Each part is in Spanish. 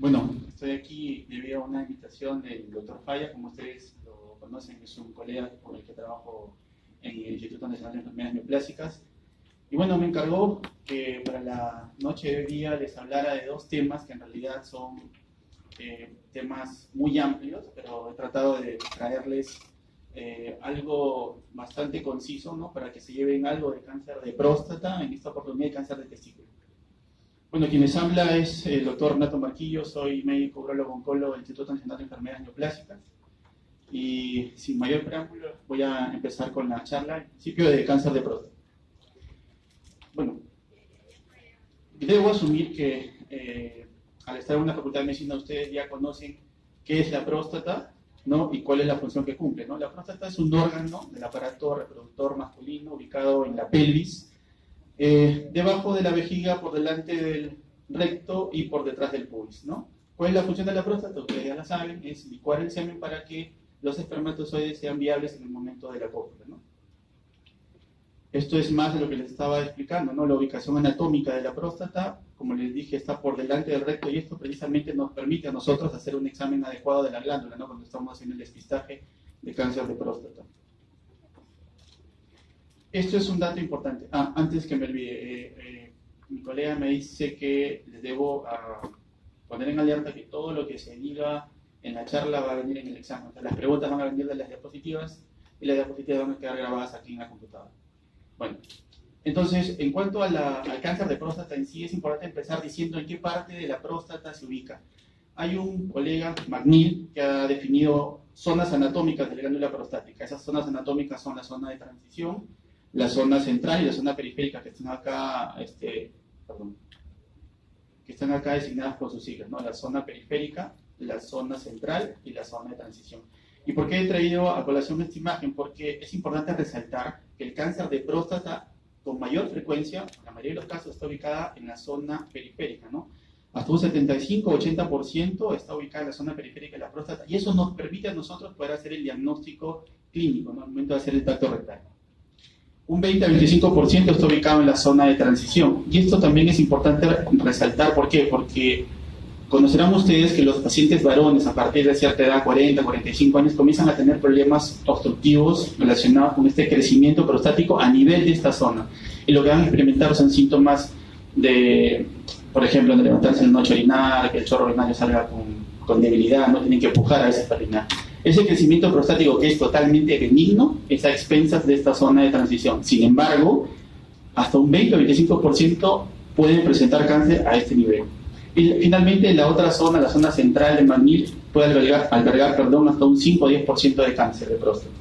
Bueno, estoy aquí debido a una invitación del doctor Falla. Como ustedes lo conocen, es un colega con el que trabajo en el Instituto Nacional de Enfermedades Neoplásicas. Y bueno, me encargó que para la noche de hoy día les hablara de dos temas que en realidad son temas muy amplios, pero he tratado de traerles algo bastante conciso, ¿no? Para que se lleven algo de cáncer de próstata, en esta oportunidad de cáncer de testículo. Bueno, quien les habla es el doctor Renato Marquillo, soy médico urologo oncólogo del Instituto Nacional de Enfermedades Neoplásicas. Y sin mayor preámbulo voy a empezar con la charla, en principio, de cáncer de próstata. Bueno, debo asumir que al estar en una facultad de medicina ustedes ya conocen qué es la próstata, ¿no? Y cuál es la función que cumple, ¿no? La próstata es un órgano del aparato reproductor masculino ubicado en la pelvis, debajo de la vejiga, por delante del recto y por detrás del pubis, ¿no? ¿Cuál es la función de la próstata? Ustedes ya la saben, es licuar el semen para que los espermatozoides sean viables en el momento de la cópula, ¿no? Esto es más de lo que les estaba explicando, ¿no? La ubicación anatómica de la próstata, como les dije, está por delante del recto, y esto precisamente nos permite a nosotros hacer un examen adecuado de la glándula, ¿no? Cuando estamos haciendo el despistaje de cáncer de próstata. Esto es un dato importante. Antes que me olvide, mi colega me dice que les debo poner en alerta que todo lo que se diga en la charla va a venir en el examen. O sea, las preguntas van a venir de las diapositivas y las diapositivas van a quedar grabadas aquí en la computadora. Bueno, entonces, en cuanto al cáncer de próstata en sí, es importante empezar diciendo en qué parte de la próstata se ubica. Hay un colega, McNeil, que ha definido zonas anatómicas de la glándula prostática. Esas zonas anatómicas son la zona de transición, la zona central y la zona periférica, que están acá, que están acá designadas por sus siglas, ¿no? La zona periférica, la zona central y la zona de transición. ¿Y por qué he traído a colación esta imagen? Porque es importante resaltar que el cáncer de próstata con mayor frecuencia, en la mayoría de los casos, está ubicada en la zona periférica, ¿no? Hasta un 75-80% está ubicada en la zona periférica de la próstata, y eso nos permite a nosotros poder hacer el diagnóstico clínico, ¿no? Al momento de hacer el tacto rectal. Un 20-25% está ubicado en la zona de transición, y esto también es importante resaltar. ¿Por qué? Porque conocerán ustedes que los pacientes varones a partir de cierta edad, 40-45 años, comienzan a tener problemas obstructivos relacionados con este crecimiento prostático a nivel de esta zona, y lo que van a experimentar son síntomas de, por ejemplo, de levantarse en la noche a orinar, que el chorro urinario salga con debilidad, no tienen que empujar a veces para orinar. Ese crecimiento prostático, que es totalmente benigno, es a expensas de esta zona de transición. Sin embargo, hasta un 20-25% pueden presentar cáncer a este nivel. Y finalmente, la otra zona, la zona central de McNeil, puede albergar hasta un 5-10% de cáncer de próstata.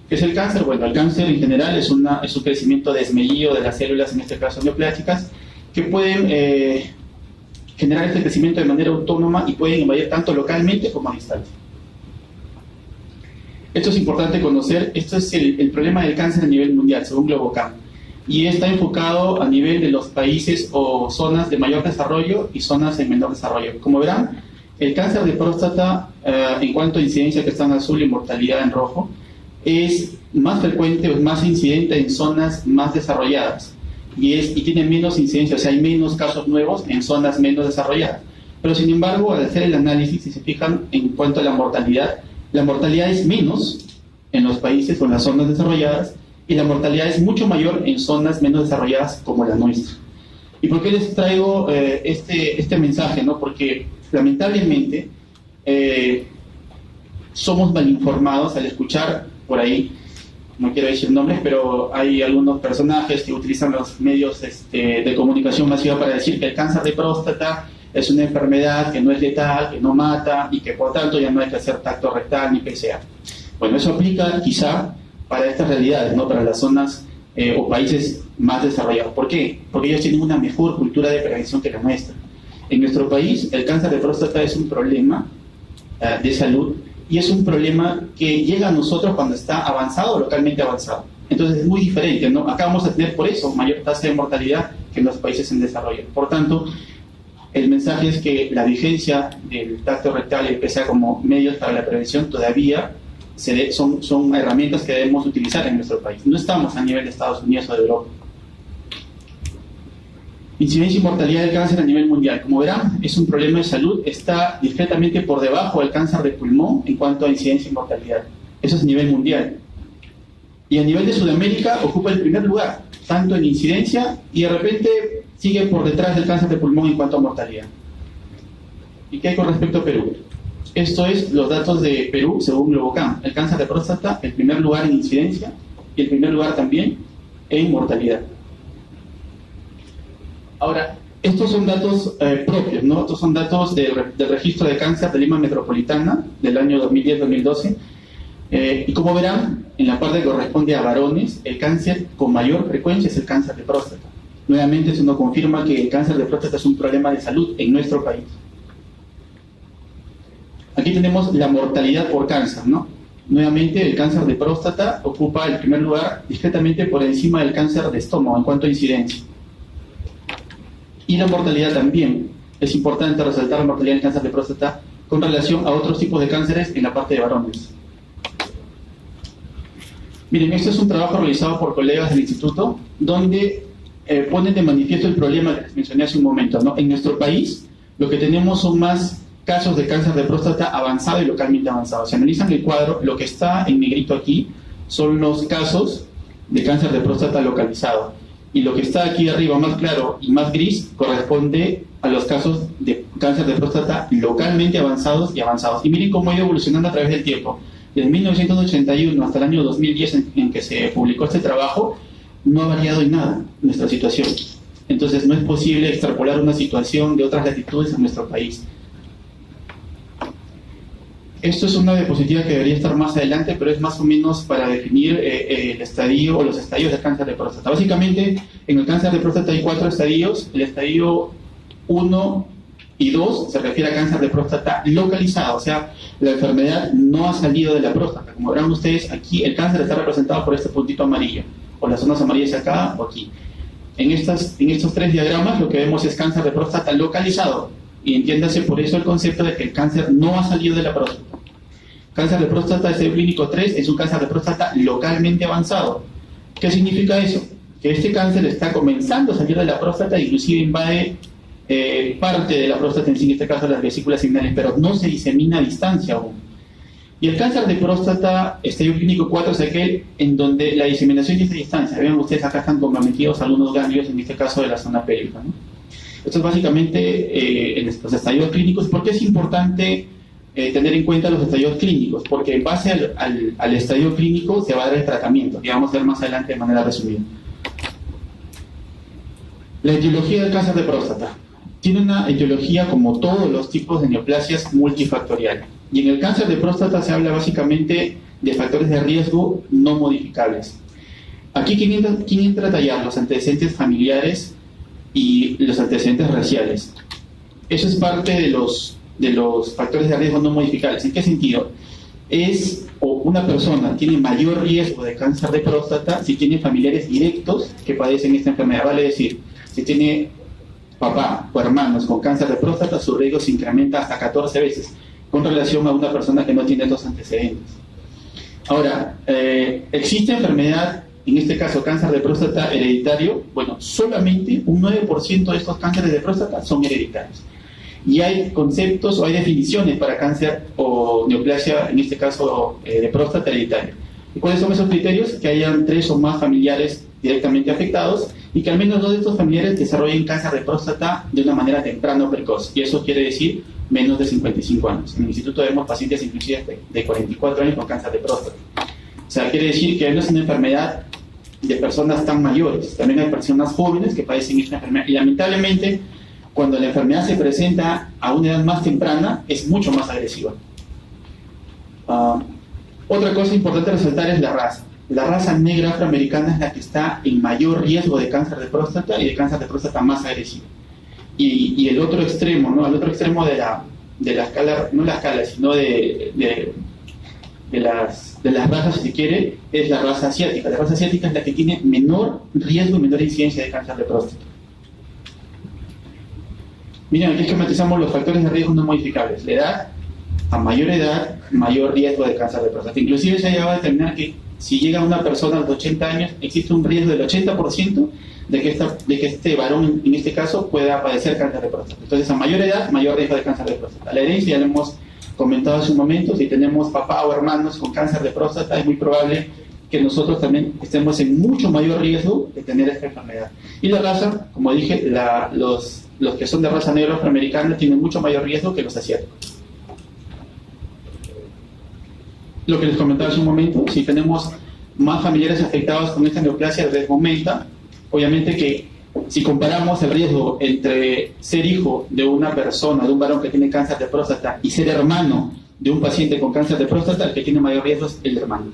¿Qué es el cáncer? Bueno, el cáncer en general es un crecimiento desmedido de las células, en este caso neoplásicas, que pueden generar este crecimiento de manera autónoma y pueden invadir tanto localmente como a distancia. Esto es importante conocer. Esto es el problema del cáncer a nivel mundial, según Globocam, y está enfocado a nivel de los países o zonas de mayor desarrollo y zonas en menor desarrollo. Como verán, el cáncer de próstata, en cuanto a incidencia, que está en azul, y mortalidad en rojo, es más frecuente o es más incidente en zonas más desarrolladas, y tiene menos incidencia, o sea, hay menos casos nuevos en zonas menos desarrolladas. Pero sin embargo, al hacer el análisis, si se fijan en cuanto a la mortalidad es menos en los países o en las zonas desarrolladas, y la mortalidad es mucho mayor en zonas menos desarrolladas como la nuestra. ¿Y por qué les traigo este mensaje, no? Porque lamentablemente somos mal informados al escuchar por ahí, no quiero decir nombres, pero hay algunos personajes que utilizan los medios de comunicación masiva para decir que el cáncer de próstata es una enfermedad que no es letal, que no mata, y que por tanto ya no hay que hacer tacto rectal ni PSA. Bueno, eso aplica quizá para estas realidades, ¿no? Para las zonas o países más desarrollados. ¿Por qué? Porque ellos tienen una mejor cultura de prevención que la nuestra. En nuestro país, el cáncer de próstata es un problema de salud, y es un problema que llega a nosotros cuando está avanzado o localmente avanzado. Entonces es muy diferente, ¿no? Acá vamos a tener por eso mayor tasa de mortalidad que en los países en desarrollo. Por tanto, el mensaje es que la vigencia del tacto rectal y el PSA como medios para la prevención todavía son herramientas que debemos utilizar en nuestro país. No estamos a nivel de Estados Unidos o de Europa. Incidencia y mortalidad del cáncer a nivel mundial. Como verán, es un problema de salud, está discretamente por debajo del cáncer de pulmón en cuanto a incidencia y mortalidad. Eso es a nivel mundial. Y a nivel de Sudamérica ocupa el primer lugar, tanto en incidencia y de repente sigue por detrás del cáncer de pulmón en cuanto a mortalidad. ¿Y qué hay con respecto a Perú? Esto es los datos de Perú según Globocam. El cáncer de próstata, el primer lugar en incidencia y el primer lugar también en mortalidad. Ahora, estos son datos propios, ¿no? Estos son datos del registro de cáncer de Lima Metropolitana del año 2010-2012. Y como verán, en la parte que corresponde a varones, el cáncer con mayor frecuencia es el cáncer de próstata. Nuevamente, eso nos confirma que el cáncer de próstata es un problema de salud en nuestro país. Aquí tenemos la mortalidad por cáncer, ¿no? Nuevamente, el cáncer de próstata ocupa el primer lugar discretamente por encima del cáncer de estómago en cuanto a incidencia. Y la mortalidad también. Es importante resaltar la mortalidad del cáncer de próstata con relación a otros tipos de cánceres en la parte de varones. Miren, este es un trabajo realizado por colegas del instituto donde ponen de manifiesto el problema que les mencioné hace un momento, ¿no? En nuestro país lo que tenemos son más casos de cáncer de próstata avanzado y localmente avanzado. Si analizan el cuadro, lo que está en negrito aquí son los casos de cáncer de próstata localizado. Y lo que está aquí arriba más claro y más gris corresponde a los casos de cáncer de próstata localmente avanzados y avanzados. Y miren cómo ha ido evolucionando a través del tiempo. Desde 1981 hasta el año 2010 en que se publicó este trabajo, no ha variado en nada nuestra situación. Entonces no es posible extrapolar una situación de otras latitudes en nuestro país. Esto es una diapositiva que debería estar más adelante, pero es más o menos para definir el estadio o los estadios del cáncer de próstata. Básicamente, en el cáncer de próstata hay 4 estadios. El estadio 1 y 2 se refiere a cáncer de próstata localizado, o sea, la enfermedad no ha salido de la próstata. Como verán ustedes, aquí el cáncer está representado por este puntito amarillo, o las zonas amarillas acá o aquí. En estos 3 diagramas lo que vemos es cáncer de próstata localizado, y entiéndase por eso el concepto de que el cáncer no ha salido de la próstata. Cáncer de próstata estadio clínico 3 es un cáncer de próstata localmente avanzado. ¿Qué significa eso? Que este cáncer está comenzando a salir de la próstata, inclusive invade parte de la próstata en sí, en este caso las vesículas seminales, pero no se disemina a distancia aún. Y el cáncer de próstata estadio clínico 4 es aquel en donde la diseminación es a distancia. Vean ustedes, acá están comprometidos algunos ganglios, en este caso de la zona pélvica, ¿no? Esto es básicamente en los estadios clínicos. ¿Por qué es importante tener en cuenta los estadios clínicos? Porque en base al estadio clínico se va a dar el tratamiento, que vamos a ver más adelante de manera resumida. La etiología del cáncer de próstata tiene una etiología, como todos los tipos de neoplasias, multifactorial. Y en el cáncer de próstata se habla básicamente de factores de riesgo no modificables. Aquí, ¿quién entra a tallar? Los antecedentes familiares y los antecedentes raciales. Eso es parte de los factores de riesgo no modificables. ¿En qué sentido? Una persona tiene mayor riesgo de cáncer de próstata si tiene familiares directos que padecen esta enfermedad. Vale decir, si tiene papá o hermanos con cáncer de próstata, su riesgo se incrementa hasta 14 veces con relación a una persona que no tiene estos antecedentes. Ahora, ¿existe enfermedad, en este caso cáncer de próstata hereditario? Bueno, solamente un 9% de estos cánceres de próstata son hereditarios. Y hay conceptos o hay definiciones para cáncer o neoplasia, en este caso de próstata hereditaria. ¿Y cuáles son esos criterios? Que hayan 3 o más familiares directamente afectados y que al menos 2 de estos familiares desarrollen cáncer de próstata de una manera temprana o precoz. Y eso quiere decir menos de 55 años. En el instituto vemos pacientes inclusive de 44 años con cáncer de próstata. O sea, quiere decir que no es una enfermedad de personas tan mayores. También hay personas jóvenes que padecen esta enfermedad. Y lamentablemente, cuando la enfermedad se presenta a una edad más temprana, es mucho más agresiva. Otra cosa importante a resaltar es la raza. La raza negra afroamericana es la que está en mayor riesgo de cáncer de próstata y de cáncer de próstata más agresivo. Y el otro extremo, ¿no? El otro extremo de la escala, no la escala, sino de las razas, si se quiere, es la raza asiática. La raza asiática es la que tiene menor riesgo y menor incidencia de cáncer de próstata. Miren, aquí esquematizamos los factores de riesgo no modificables. La edad, a mayor edad, mayor riesgo de cáncer de próstata. Inclusive se ha llegado a determinar que si llega una persona a los 80 años, existe un riesgo del 80% de que este varón, en este caso, pueda padecer cáncer de próstata. Entonces, a mayor edad, mayor riesgo de cáncer de próstata. La herencia, ya lo hemos comentado hace un momento, si tenemos papá o hermanos con cáncer de próstata, es muy probable que nosotros también estemos en mucho mayor riesgo de tener esta enfermedad. Y la raza, como dije, los que son de raza negra afroamericana tienen mucho mayor riesgo que los asiáticos. Lo que les comentaba hace un momento, si tenemos más familiares afectados con esta neoplasia, el riesgo aumenta. Obviamente que si comparamos el riesgo entre ser hijo de una persona, de un varón que tiene cáncer de próstata, y ser hermano de un paciente con cáncer de próstata, el que tiene mayor riesgo es el hermano.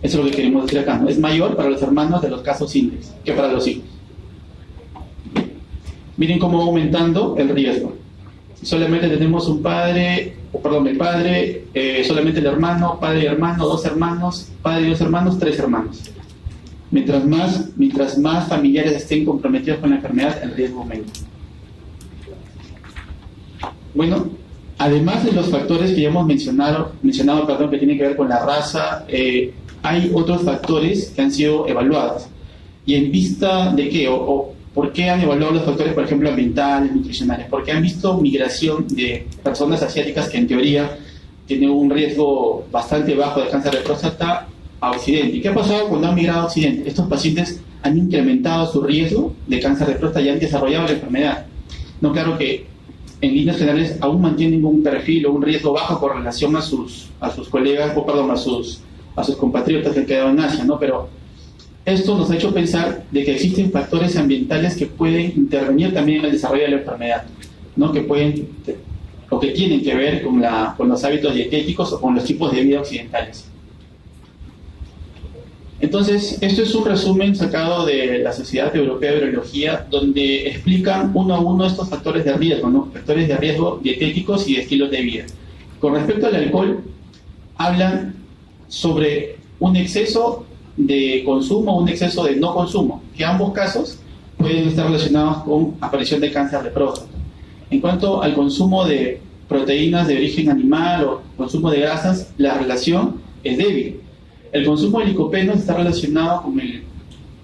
Eso es lo que queremos decir acá, ¿no? Es mayor para los hermanos de los casos simples que para los hijos. Miren cómo va aumentando el riesgo. Si solamente tenemos un padre, el padre, solamente el hermano, padre y hermano, dos hermanos, padre y dos hermanos, tres hermanos. Mientras más familiares estén comprometidos con la enfermedad, el riesgo aumenta. Bueno, además de los factores que ya hemos mencionado, que tienen que ver con la raza, hay otros factores que han sido evaluados. ¿Y en vista de qué? ¿O por qué han evaluado los factores, por ejemplo, ambientales, nutricionales? Porque han visto migración de personas asiáticas que en teoría tienen un riesgo bastante bajo de cáncer de próstata a Occidente. ¿Y qué ha pasado cuando han migrado a Occidente? Estos pacientes han incrementado su riesgo de cáncer de próstata y han desarrollado la enfermedad. No, claro que en líneas generales aún mantienen un perfil o un riesgo bajo con relación a sus colegas, a sus compatriotas que han quedado en Asia, ¿no? Pero esto nos ha hecho pensar de que existen factores ambientales que pueden intervenir también en el desarrollo de la enfermedad, ¿no? Que tienen que ver con los hábitos dietéticos o con los tipos de vida occidentales. Entonces, esto es un resumen sacado de la Sociedad Europea de Urología, donde explican uno a uno estos factores de riesgo, ¿no? Factores de riesgo dietéticos y de estilos de vida. Con respecto al alcohol, hablan sobre un exceso de consumo o un exceso de no consumo, que ambos casos pueden estar relacionados con aparición de cáncer de próstata. En cuanto al consumo de proteínas de origen animal o consumo de grasas, la relación es débil. El consumo de licopenos está relacionado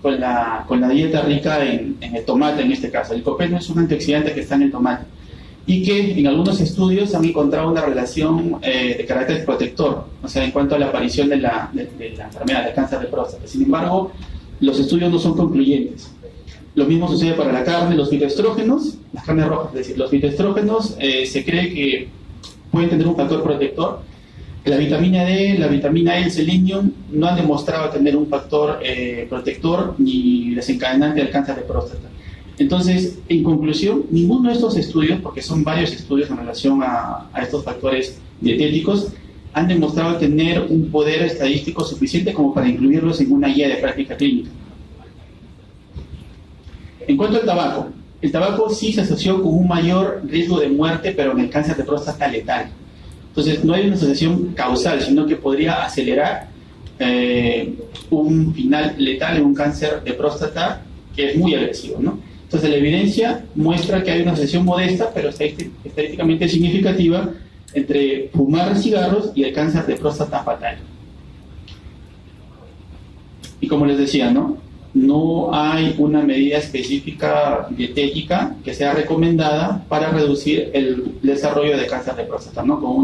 con la dieta rica en el tomate, en este caso. El licopeno es un antioxidante que está en el tomate y que en algunos estudios han encontrado una relación de carácter protector, o sea, en cuanto a la aparición de la enfermedad del cáncer de próstata. Sin embargo, los estudios no son concluyentes. Lo mismo sucede para la carne, los fitoestrógenos, las carnes rojas, es decir, los fitoestrógenos se cree que pueden tener un factor protector. La vitamina D, la vitamina E, el selenium no han demostrado tener un factor protector ni desencadenante del cáncer de próstata. Entonces, en conclusión, ninguno de estos estudios, porque son varios estudios en relación a estos factores dietéticos, han demostrado tener un poder estadístico suficiente como para incluirlos en una guía de práctica clínica. En cuanto al tabaco, el tabaco sí se asoció con un mayor riesgo de muerte, pero en el cáncer de próstata letal. Entonces, no hay una asociación causal, sino que podría acelerar un final letal en un cáncer de próstata que es muy agresivo, ¿no? Entonces, la evidencia muestra que hay una asociación modesta, pero estadísticamente significativa, entre fumar cigarros y el cáncer de próstata fatal. Y como les decía, no hay una medida específica dietética que sea recomendada para reducir el desarrollo de cáncer de próstata, ¿no? Con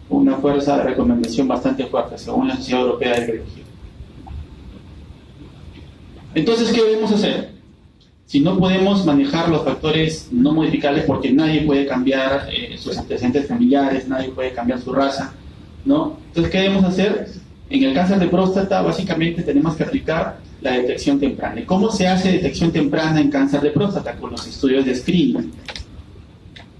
una fuerza de recomendación bastante fuerte, según la Sociedad Europea de Urología. Entonces, ¿qué debemos hacer? Si no podemos manejar los factores no modificables, porque nadie puede cambiar sus antecedentes familiares, nadie puede cambiar su raza, ¿no? Entonces, ¿qué debemos hacer? En el cáncer de próstata, básicamente tenemos que aplicar la detección temprana. ¿Y cómo se hace detección temprana en cáncer de próstata? Con los estudios de screening.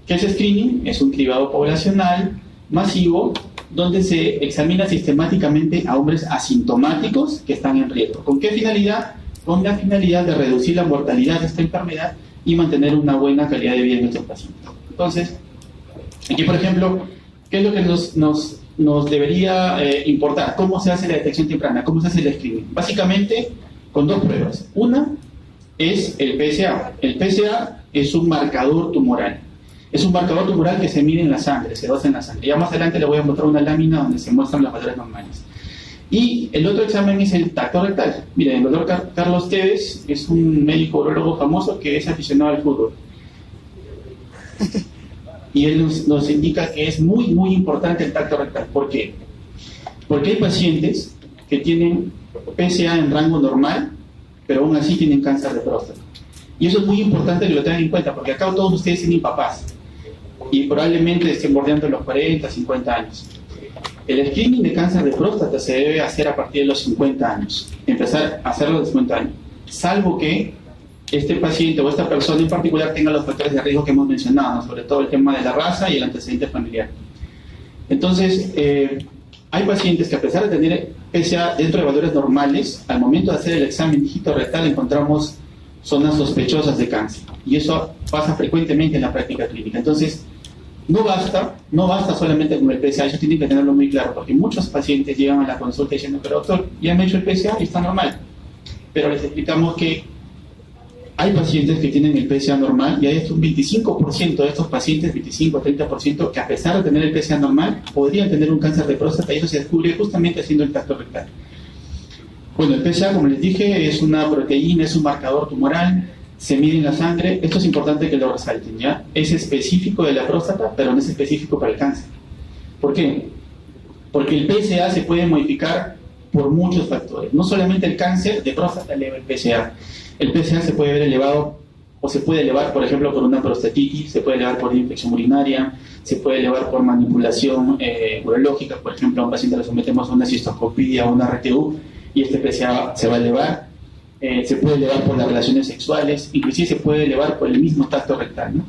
¿Qué es screening? Es un cribado poblacional masivo donde se examina sistemáticamente a hombres asintomáticos que están en riesgo. ¿Con qué finalidad? Con la finalidad de reducir la mortalidad de esta enfermedad y mantener una buena calidad de vida en nuestros pacientes. Entonces, aquí por ejemplo, ¿qué es lo que nos debería importar? ¿Cómo se hace la detección temprana? ¿Cómo se hace el screening? Básicamente con dos pruebas. Una es el PSA. El PSA es un marcador tumoral. Es un marcador tumoral que se mide en la sangre, se dosa en la sangre. Ya más adelante le voy a mostrar una lámina donde se muestran los valores normales. Y el otro examen es el tacto rectal. Miren, el doctor Carlos Tevez es un médico urólogo famoso que es aficionado al fútbol. Y él nos indica que es muy, muy importante el tacto rectal. ¿Por qué? Porque hay pacientes que tienen PSA en rango normal, pero aún así tienen cáncer de próstata. Y eso es muy importante que lo tengan en cuenta, porque acá todos ustedes tienen papás y probablemente estén bordeando los 40, 50 años. El screening de cáncer de próstata se debe hacer a partir de los 50 años, empezar a hacerlo a los 50 años, salvo que este paciente o esta persona en particular tenga los factores de riesgo que hemos mencionado, sobre todo el tema de la raza y el antecedente familiar. Entonces, hay pacientes que a pesar de tener PSA dentro de valores normales, al momento de hacer el examen dígito rectal encontramos zonas sospechosas de cáncer. Y eso pasa frecuentemente en la práctica clínica. Entonces, no basta solamente con el PSA, eso tienen que tenerlo muy claro, porque muchos pacientes llegan a la consulta diciendo, pero doctor, ya me he hecho el PSA y está normal. Pero les explicamos que hay pacientes que tienen el PSA normal y hay un 25% de estos pacientes, 25-30%, que a pesar de tener el PSA normal, podrían tener un cáncer de próstata y eso se descubre justamente haciendo el tacto rectal. Bueno, el PSA, como les dije, es una proteína, es un marcador tumoral, se mide en la sangre. Esto es importante que lo resalten, ¿ya? Es específico de la próstata, pero no es específico para el cáncer. ¿Por qué? Porque el PSA se puede modificar por muchos factores. No solamente el cáncer de próstata eleva el PSA. El PSA se puede ver elevado o se puede elevar, por ejemplo, por una prostatitis, se puede elevar por una infección urinaria, se puede elevar por manipulación urológica. Por ejemplo, a un paciente le sometemos a una cistoscopia o una RTU y este PSA se va a elevar. Se puede elevar por las relaciones sexuales, inclusive se puede elevar por el mismo tacto rectal, ¿no?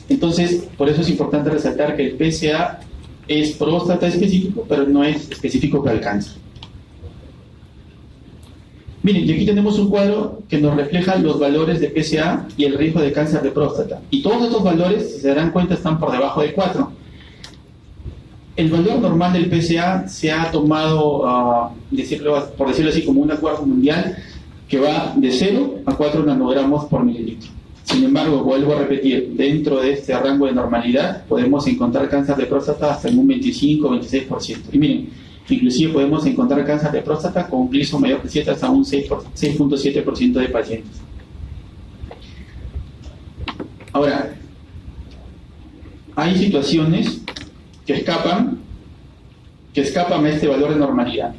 Entonces, por eso es importante resaltar que el PSA es próstata específico, pero no es específico para el cáncer. Miren, y aquí tenemos un cuadro que nos refleja los valores de PSA y el riesgo de cáncer de próstata. Y todos estos valores, si se darán cuenta, están por debajo de 4. El valor normal del PSA se ha tomado, por decirlo así, como un acuerdo mundial que va de 0 a 4 nanogramos por mililitro. Sin embargo, vuelvo a repetir, dentro de este rango de normalidad podemos encontrar cáncer de próstata hasta en un 25-26%. Y miren, inclusive podemos encontrar cáncer de próstata con un gliso mayor que 7 hasta un 6.7% de pacientes. Ahora, hay situaciones que escapan a este valor de normalidad.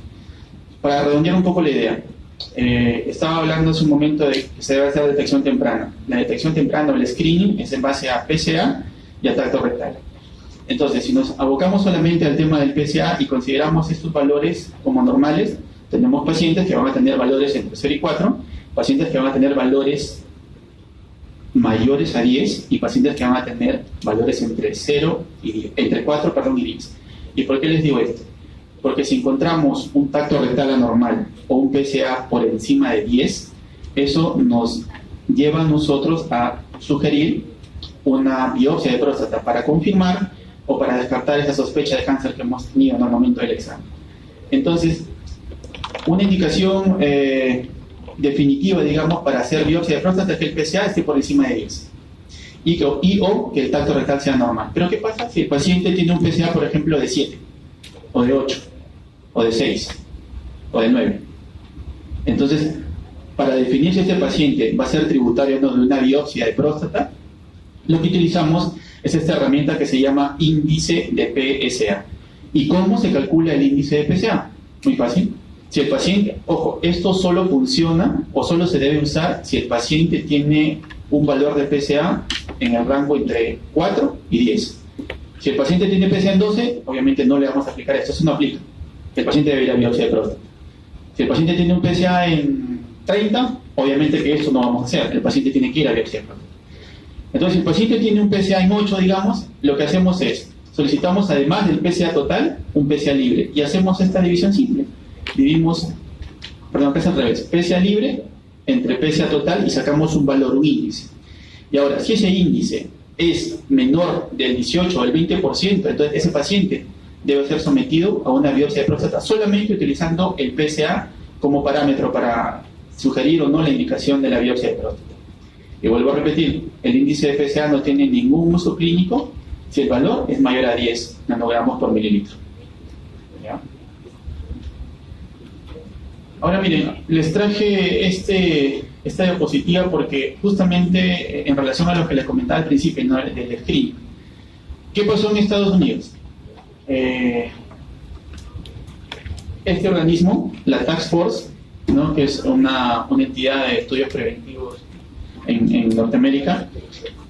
Para redondear un poco la idea, estaba hablando hace un momento de que se debe hacer detección temprana. La detección temprana o el screening es en base a PSA y a tacto rectal. Entonces, si nos abocamos solamente al tema del PSA y consideramos estos valores como normales, tenemos pacientes que van a tener valores entre 0 y 4, pacientes que van a tener valores mayores a 10 y pacientes que van a tener valores entre 4 y 10. ¿Y por qué les digo esto? Porque si encontramos un tacto rectal anormal o un PSA por encima de 10, eso nos lleva a nosotros a sugerir una biopsia de próstata para confirmar o para descartar esa sospecha de cáncer que hemos tenido en el momento del examen. Entonces, una indicación definitiva, digamos, para hacer biopsia de próstata es que el PSA esté por encima de 10 o que el tacto rectal sea normal. Pero ¿qué pasa si el paciente tiene un PSA, por ejemplo, de 7 o de 8 o de 6 o de 9? Entonces, para definir si este paciente va a ser tributario o no de una biopsia de próstata, lo que utilizamos es esta herramienta que se llama índice de PSA. ¿Y cómo se calcula el índice de PSA? Muy fácil. Si el paciente, ojo, esto solo funciona o solo se debe usar si el paciente tiene un valor de PSA en el rango entre 4 y 10. Si el paciente tiene PSA en 12, obviamente no le vamos a aplicar esto, eso no aplica. El paciente debe ir a biopsia de próstata. Si el paciente tiene un PSA en 30, obviamente que esto no vamos a hacer, el paciente tiene que ir a biopsia de próstata. Entonces, si el paciente tiene un PSA en 8, digamos, lo que hacemos es, solicitamos además del PSA total, un PSA libre, y hacemos esta división simple. Acá es al revés, PSA libre entre PSA total y sacamos un valor, un índice. Y ahora, si ese índice es menor del 18 o el 20%, entonces ese paciente debe ser sometido a una biopsia de próstata solamente utilizando el PSA como parámetro para sugerir o no la indicación de la biopsia de próstata. Y vuelvo a repetir, el índice de PSA no tiene ningún uso clínico si el valor es mayor a 10 nanogramos por mililitro. ¿Ya? Ahora miren, les traje esta diapositiva porque justamente en relación a lo que les comentaba al principio, ¿no?, del screening. ¿Qué pasó en Estados Unidos? Este organismo, la Task Force, ¿no?, que es una entidad de estudios preventivos en Norteamérica,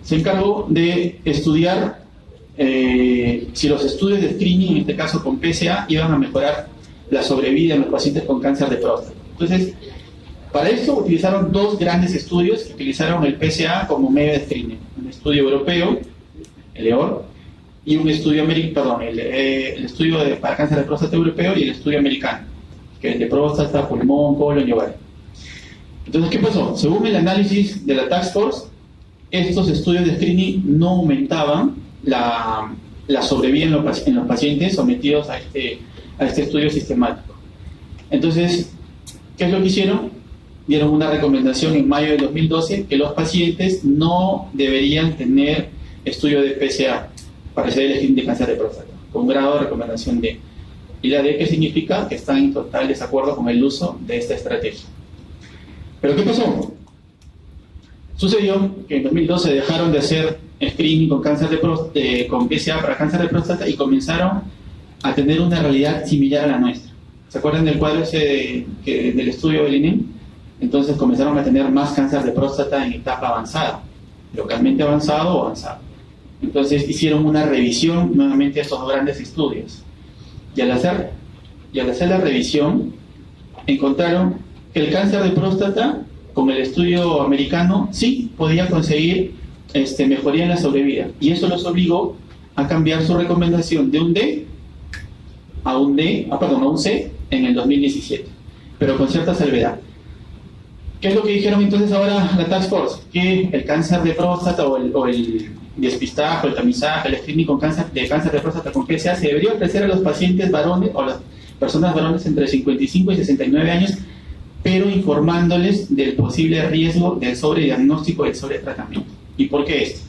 se encargó de estudiar si los estudios de screening, en este caso con PSA, iban a mejorar la sobrevida en los pacientes con cáncer de próstata. Entonces, para esto utilizaron dos grandes estudios que utilizaron el PSA como medio de screening. Un estudio europeo, el EOR, y un estudio americano, el estudio para cáncer de próstata europeo y el estudio americano, que es de próstata, pulmón, colon y ovario. Entonces, ¿qué pasó? Según el análisis de la Task Force, estos estudios de screening no aumentaban la sobrevida en los pacientes sometidos a este estudio sistemático. Entonces, ¿qué es lo que hicieron? Dieron una recomendación en mayo de 2012 que los pacientes no deberían tener estudio de PSA para hacer el screening de cáncer de próstata, con un grado de recomendación D. ¿Y la D qué significa? Que están en total desacuerdo con el uso de esta estrategia. ¿Pero qué pasó? Sucedió que en 2012 dejaron de hacer screening con PSA para cáncer de próstata y comenzaron a tener una realidad similar a la nuestra. ¿Se acuerdan del cuadro ese del estudio del INEM? Entonces comenzaron a tener más cáncer de próstata en etapa avanzada, localmente avanzado o avanzado. Entonces hicieron una revisión nuevamente de estos dos grandes estudios. Y al hacer la revisión, encontraron que el cáncer de próstata, con el estudio americano, sí podía conseguir mejoría en la sobrevida. Y eso los obligó a cambiar su recomendación de un D a un C en el 2017, pero con cierta salvedad. ¿Qué es lo que dijeron entonces ahora la Task Force? Que el cáncer de próstata o el despistaje, el tamizaje, el screening de cáncer de próstata con PSA se debería ofrecer a los pacientes varones o las personas varones entre 55 y 69 años, pero informándoles del posible riesgo del sobrediagnóstico y del sobretratamiento. ¿Y por qué esto?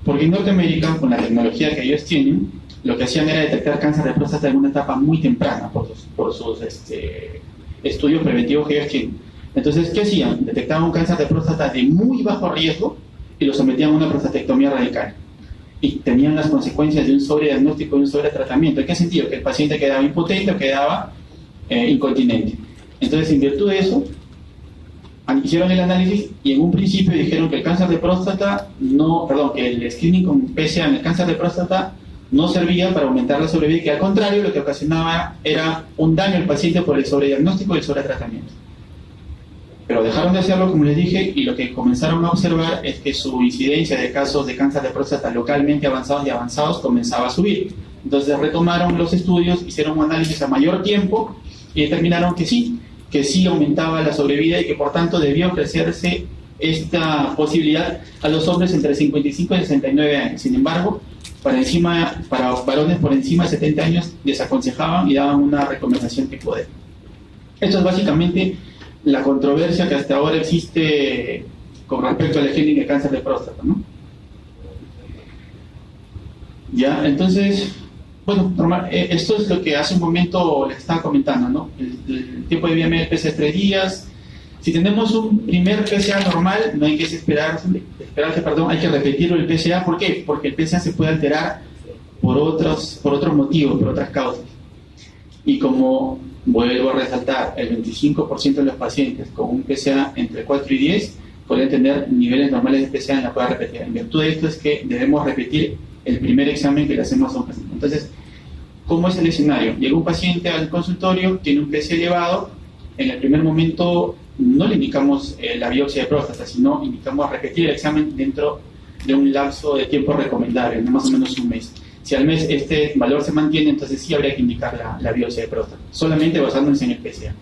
Porque en Norteamérica, con la tecnología que ellos tienen, lo que hacían era detectar cáncer de próstata en una etapa muy temprana por sus estudios preventivos que ellos tienen. Entonces, ¿qué hacían? Detectaban un cáncer de próstata de muy bajo riesgo y lo sometían a una prostatectomía radical. Y tenían las consecuencias de un sobrediagnóstico y un sobretratamiento. ¿En qué sentido? Que el paciente quedaba impotente o quedaba incontinente. Entonces, en virtud de eso, hicieron el análisis y en un principio dijeron que el cáncer de próstata que el screening con PSA en el cáncer de próstata no servía para aumentar la sobrevida, que al contrario lo que ocasionaba era un daño al paciente por el sobrediagnóstico y el sobretratamiento. Pero dejaron de hacerlo, como les dije, y lo que comenzaron a observar es que su incidencia de casos de cáncer de próstata localmente avanzados y avanzados comenzaba a subir. Entonces retomaron los estudios, hicieron un análisis a mayor tiempo y determinaron que sí aumentaba la sobrevida y que por tanto debía ofrecerse esta posibilidad a los hombres entre 55 y 69 años. Sin embargo, para varones por encima de 70 años desaconsejaban y daban una recomendación tipo D. Esto es básicamente la controversia que hasta ahora existe con respecto al screening de cáncer de próstata, ¿no? Ya, entonces, bueno, esto es lo que hace un momento les estaba comentando, ¿no? El tiempo de vida media del PSA es 3 días. Si tenemos un primer PSA normal, no hay que esperarse, hay que repetirlo el PSA. ¿Por qué? Porque el PSA se puede alterar por otros motivos, por otras causas. Y como vuelvo a resaltar, el 25% de los pacientes con un PSA entre 4 y 10 pueden tener niveles normales de PSA en la prueba repetida. En virtud de esto es que debemos repetir el primer examen que le hacemos a un paciente. Entonces, ¿cómo es el escenario? Llega un paciente al consultorio, tiene un PSA elevado, en el primer momento no le indicamos la biopsia de próstata, sino indicamos repetir el examen dentro de un lapso de tiempo recomendable, no más o menos un mes. Si al mes este valor se mantiene, entonces sí habría que indicar la biopsia de próstata, solamente basándonos en el PSA.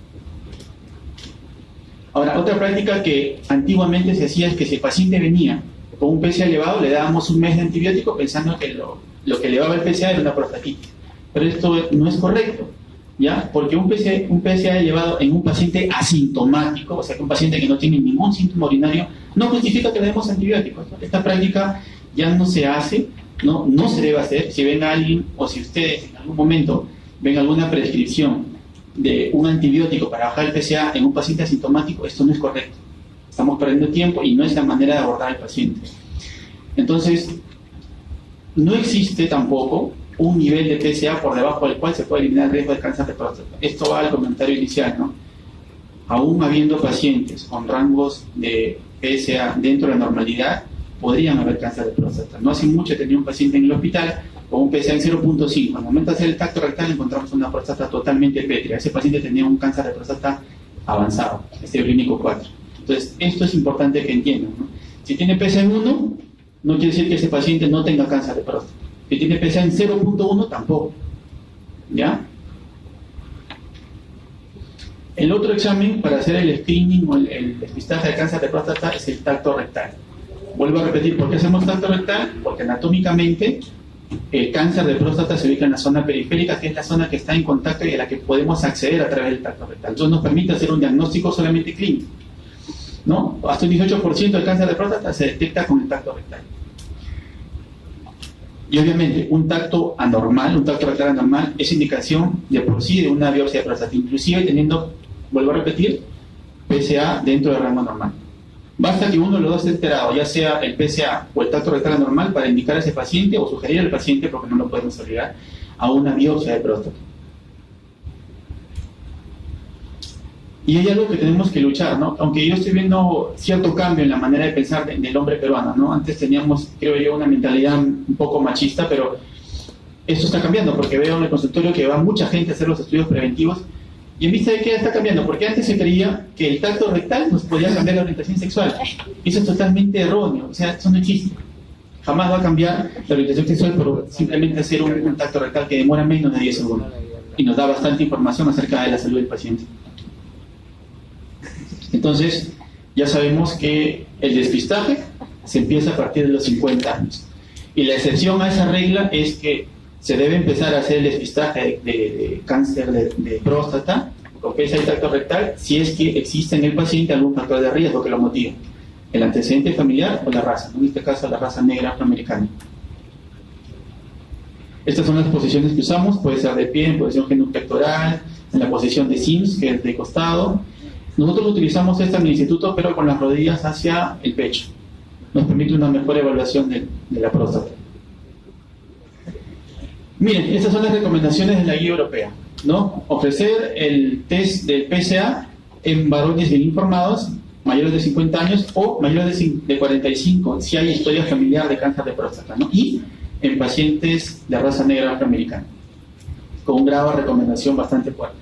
Ahora, otra práctica que antiguamente se hacía es que si el paciente venía con un PSA elevado, le dábamos un mes de antibiótico pensando que lo que elevaba el PSA era una prostatitis. Pero esto no es correcto, ¿ya? Porque un PSA elevado en un paciente asintomático, o sea, que un paciente que no tiene ningún síntoma urinario, no justifica que le demos antibióticos. Esta práctica ya no se hace, no se debe hacer. Si ven a alguien, o si ustedes en algún momento ven alguna prescripción de un antibiótico para bajar el PSA en un paciente asintomático, esto no es correcto. Estamos perdiendo tiempo y no es la manera de abordar al paciente. Entonces, no existe tampoco un nivel de PSA por debajo del cual se puede eliminar el riesgo de cáncer de próstata. Esto va al comentario inicial, ¿no? Aún habiendo pacientes con rangos de PSA dentro de la normalidad, podrían haber cáncer de próstata. No hace mucho tenía un paciente en el hospital con un PSA en 0.5. Al momento de hacer el tacto rectal encontramos una próstata totalmente pétrea. Ese paciente tenía un cáncer de próstata avanzado, estadio clínico 4. Entonces, esto es importante que entiendan, ¿no? Si tiene PSA en 1, no quiere decir que ese paciente no tenga cáncer de próstata. Si tiene PSA en 0.1, tampoco. ¿Ya? El otro examen para hacer el screening o el despistaje de cáncer de próstata es el tacto rectal. Vuelvo a repetir, ¿por qué hacemos tacto rectal? Porque anatómicamente el cáncer de próstata se ubica en la zona periférica, que es la zona que está en contacto y a la que podemos acceder a través del tacto rectal. Eso nos permite hacer un diagnóstico solamente clínico, ¿no? Hasta un 18% del cáncer de próstata se detecta con el tacto rectal. Y obviamente un tacto anormal, un tacto rectal anormal, es indicación de por sí de una biopsia de próstata, inclusive teniendo, vuelvo a repetir, PSA dentro del rango normal. Basta que uno de los dos esté enterado, ya sea el PSA o el tacto rectal anormal, para indicar a ese paciente o sugerir al paciente, porque no lo podemos obligar, a una biopsia de próstata. Y hay algo que tenemos que luchar, ¿no? Aunque yo estoy viendo cierto cambio en la manera de pensar del hombre peruano, ¿no? Antes teníamos, creo yo, una mentalidad un poco machista, pero esto está cambiando, porque veo en el consultorio que va mucha gente a hacer los estudios preventivos, y en vista de que ya está cambiando, porque antes se creía que el tacto rectal nos podía cambiar la orientación sexual. Eso es totalmente erróneo, o sea, eso no existe. Jamás va a cambiar la orientación sexual por simplemente hacer un tacto rectal que demora menos de 10 segundos y nos da bastante información acerca de la salud del paciente. Entonces, ya sabemos que el despistaje se empieza a partir de los 50 años. Y la excepción a esa regla es que se debe empezar a hacer el despistaje de cáncer de próstata con PSA y tacto rectal si es que existe en el paciente algún factor de riesgo que lo motive, el antecedente familiar o la raza, en este caso la raza negra afroamericana. Estas son las posiciones que usamos, puede ser de pie, en posición genupectoral, en la posición de Sims, que es de costado. Nosotros utilizamos esta en el instituto, pero con las rodillas hacia el pecho. Nos permite una mejor evaluación de la próstata. Miren, estas son las recomendaciones de la guía europea, ¿no? Ofrecer el test del PSA en varones bien informados, mayores de 50 años o mayores de 45, si hay historia familiar de cáncer de próstata, ¿no? Y en pacientes de raza negra afroamericana, con un grado de recomendación bastante fuerte.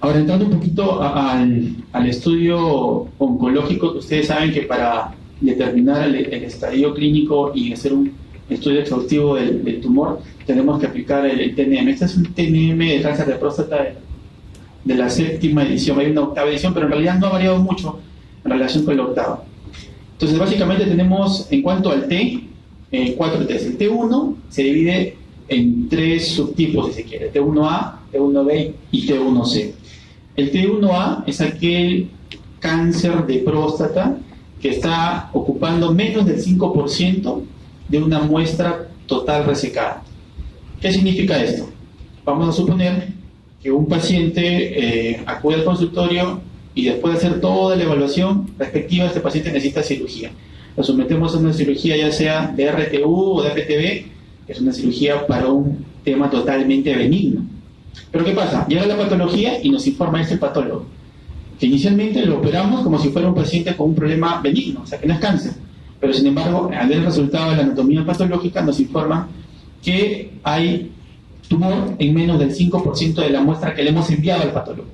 Ahora, entrando un poquito al estudio oncológico, ustedes saben que para determinar el estadio clínico y hacer un estudio exhaustivo del tumor, tenemos que aplicar el TNM. Este es un TNM de cáncer de próstata de la 7ª edición. Hay una 8ª edición, pero en realidad no ha variado mucho en relación con la 8ª. Entonces, básicamente tenemos, en cuanto al T, 4 T's. El T1 se divide en 3 subtipos, si se quiere: T1A, T1B y T1C. El T1A es aquel cáncer de próstata que está ocupando menos del 5% de una muestra total resecada. ¿Qué significa esto? Vamos a suponer que un paciente acude al consultorio y después de hacer toda la evaluación respectiva, este paciente necesita cirugía. Lo sometemos a una cirugía ya sea de RTU o de FTB, que es una cirugía para un tema totalmente benigno. Pero ¿qué pasa? Llega la patología y nos informa el patólogo que inicialmente lo operamos como si fuera un paciente con un problema benigno, o sea que no es cáncer, pero sin embargo, al ver el resultado de la anatomía patológica, nos informa que hay tumor en menos del 5% de la muestra que le hemos enviado al patólogo.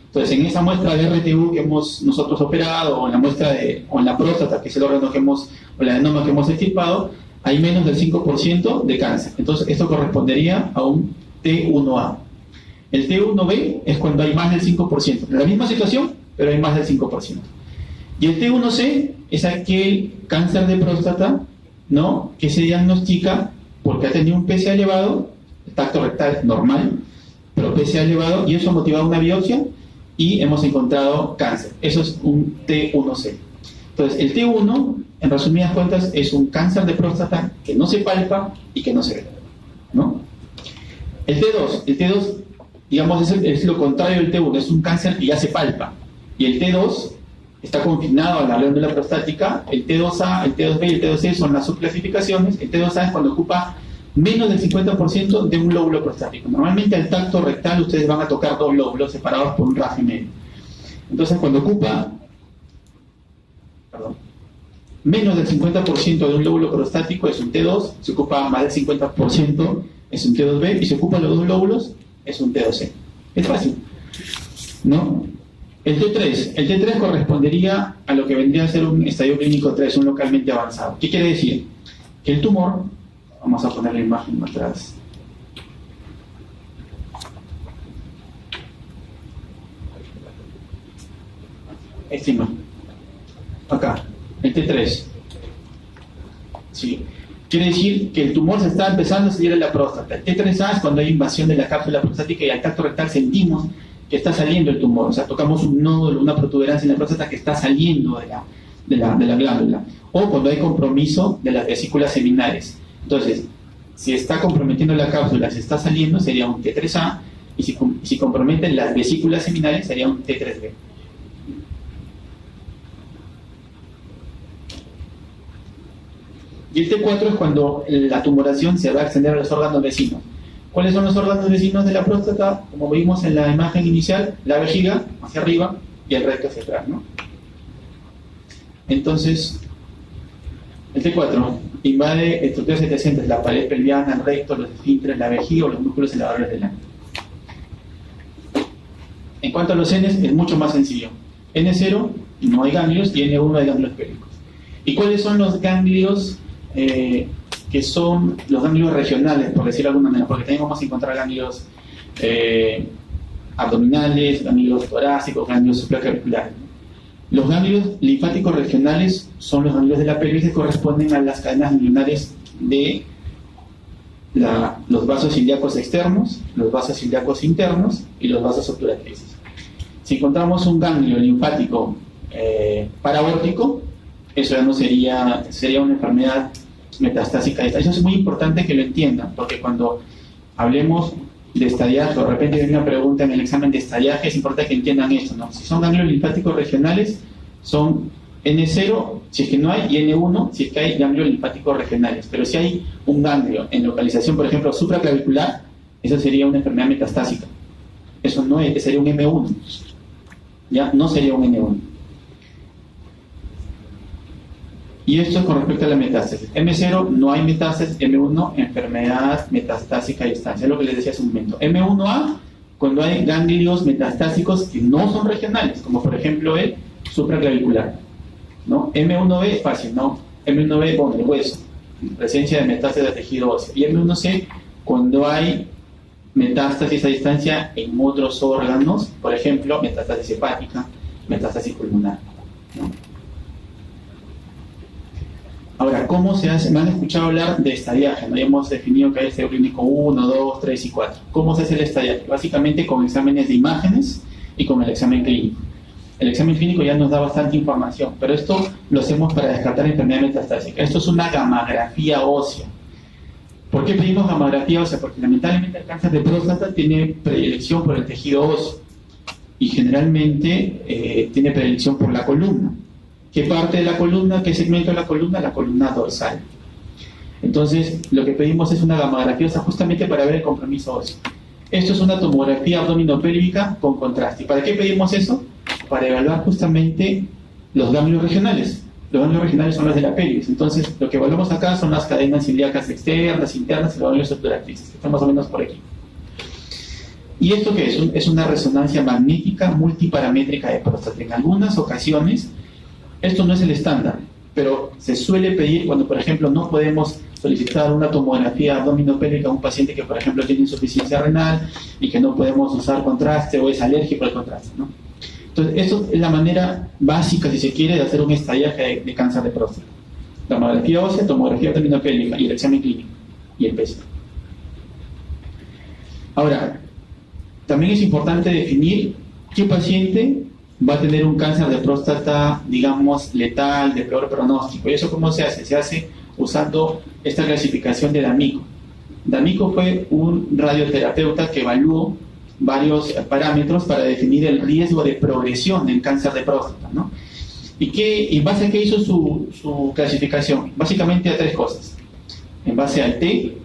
Entonces, en esa muestra de RTU que hemos nosotros operado, o en la muestra o en la próstata, que es el órgano que hemos, o el adenoma que hemos extirpado, hay menos del 5% de cáncer. Entonces, esto correspondería a un T1A. El T1B es cuando hay más del 5%. En la misma situación, pero hay más del 5%. Y el T1C es aquel cáncer de próstata, ¿no?, que se diagnostica porque ha tenido un PSA elevado, el tacto rectal normal, pero PSA elevado, y eso ha motivado una biopsia y hemos encontrado cáncer. Eso es un T1C. Entonces, el T1, en resumidas cuentas, es un cáncer de próstata que no se palpa y que no se ve, ¿no? El T2, digamos, es lo contrario del T1, es un cáncer que ya se palpa. Y el T2 está confinado a la glándula prostática. El T2A, el T2B y el T2C son las subclasificaciones. El T2A es cuando ocupa menos del 50% de un lóbulo prostático. Normalmente al tacto rectal ustedes van a tocar dos lóbulos separados por un raso y medio. Entonces cuando ocupa menos del 50% de un lóbulo prostático es un T2, si ocupa más del 50% es un T2B y si ocupa los dos lóbulos es un T2C. Es fácil, ¿no? El T3 correspondería a lo que vendría a ser un estadio clínico 3, un localmente avanzado. ¿Qué quiere decir? Que el tumor, vamos a poner la imagen más atrás. Esta imagen. Acá, el T3. ¿Sí? Quiere decir que el tumor se está empezando a salir de la próstata. El T3A es cuando hay invasión de la cápsula prostática y al tacto rectal sentimos que está saliendo el tumor. O sea, tocamos un nódulo, una protuberancia en la próstata que está saliendo de la glándula. O cuando hay compromiso de las vesículas seminales. Entonces, si está comprometiendo la cápsula, se está saliendo, sería un T3A. Y si comprometen las vesículas seminales, sería un T3B. Y el T4 es cuando la tumoración se va a extender a los órganos vecinos. ¿Cuáles son los órganos vecinos de la próstata? Como vimos en la imagen inicial, la vejiga hacia arriba y el recto hacia atrás, ¿no? Entonces, el T4 invade estructuras adyacentes, la pared pelviana, el recto, los esfínteres, la vejiga o los músculos elevadores del ano. En cuanto a los Ns, es mucho más sencillo. N0 no hay ganglios y N1 hay ganglios pélvicos. ¿Y cuáles son los ganglios que son los ganglios regionales, por decirlo de alguna manera? Porque también vamos a encontrar ganglios abdominales, ganglios torácicos, ganglios supraclaviculares. Los ganglios linfáticos regionales son los ganglios de la pelvis que corresponden a las cadenas ganglionares de los vasos ilíacos externos, los vasos ilíacos internos y los vasos obturatrices. Si encontramos un ganglio linfático paraórtico, eso ya no sería una enfermedad metastásica. Eso es muy importante que lo entiendan, porque cuando hablemos de estadiaje, o de repente hay una pregunta en el examen de estadiaje, es importante que entiendan esto, ¿no? Si son ganglios linfáticos regionales, son N0 si es que no hay, y N1 si es que hay ganglios linfáticos regionales. Pero si hay un ganglio en localización, por ejemplo, supraclavicular, eso sería una enfermedad metastásica. Eso no es, sería un M1. ¿Ya? No sería un N1. Y esto es con respecto a la metástasis. M0 no hay metástasis, M1 enfermedad metastásica a distancia, es lo que les decía hace un momento. M1A cuando hay ganglios metastásicos que no son regionales, como por ejemplo el supraclavicular, ¿no? M1B es fácil, ¿no? M1B con el hueso, presencia de metástasis de tejido óseo. Y M1C cuando hay metástasis a distancia en otros órganos, por ejemplo, metástasis hepática, metástasis pulmonar, ¿no? Ahora, ¿cómo se hace? Me han escuchado hablar de estadiaje, ¿no? Ya hemos definido que hay estadio clínico 1, 2, 3 y 4. ¿Cómo se hace el estadiaje? Básicamente con exámenes de imágenes y con el examen clínico. El examen clínico ya nos da bastante información, pero esto lo hacemos para descartar enfermedad metastásica. Esto es una gamografía ósea. ¿Por qué pedimos gamografía ósea? Porque lamentablemente el cáncer de próstata tiene predilección por el tejido óseo y generalmente tiene predilección por la columna. ¿Qué parte de la columna? ¿Qué segmento de la columna? La columna dorsal. Entonces, lo que pedimos es una gamografía ósea justamente para ver el compromiso óseo. Esto es una tomografía abdominopélvica con contraste. ¿Y para qué pedimos eso? Para evaluar justamente los ganglios regionales. Los ganglios regionales son los de la pelvis. Entonces, lo que evaluamos acá son las cadenas ilíacas externas, internas y los ganglios obturatrices, que están más o menos por aquí. ¿Y esto qué es? Es una resonancia magnética multiparamétrica de próstata. En algunas ocasiones, esto no es el estándar, pero se suele pedir cuando, por ejemplo, no podemos solicitar una tomografía abdominopélvica a un paciente que, por ejemplo, tiene insuficiencia renal y que no podemos usar contraste o es alérgico al contraste, ¿no? Entonces, esto es la manera básica, si se quiere, de hacer un estadiaje de cáncer de próstata. Tomografía ósea, tomografía abdominopélvica y el examen clínico y el PET. Ahora, también es importante definir qué paciente va a tener un cáncer de próstata, digamos, letal, de peor pronóstico. ¿Y eso cómo se hace? Se hace usando esta clasificación de D'Amico, D'Amico fue un radioterapeuta que evaluó varios parámetros para definir el riesgo de progresión del cáncer de próstata, ¿no? ¿Y en base a qué hizo su clasificación? Básicamente a tres cosas. En base al T,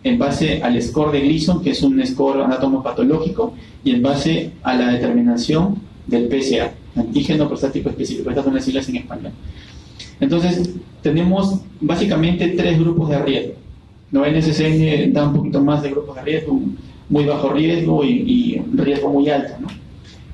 en base al score de Gleason, que es un score anatomopatológico, y en base a la determinación del PSA, antígeno prostático específico. Estas son las siglas en español. Entonces, tenemos básicamente tres grupos de riesgo. ¿No? El NCCN da un poquito más de grupos de riesgo, muy bajo riesgo y riesgo muy alto, ¿no?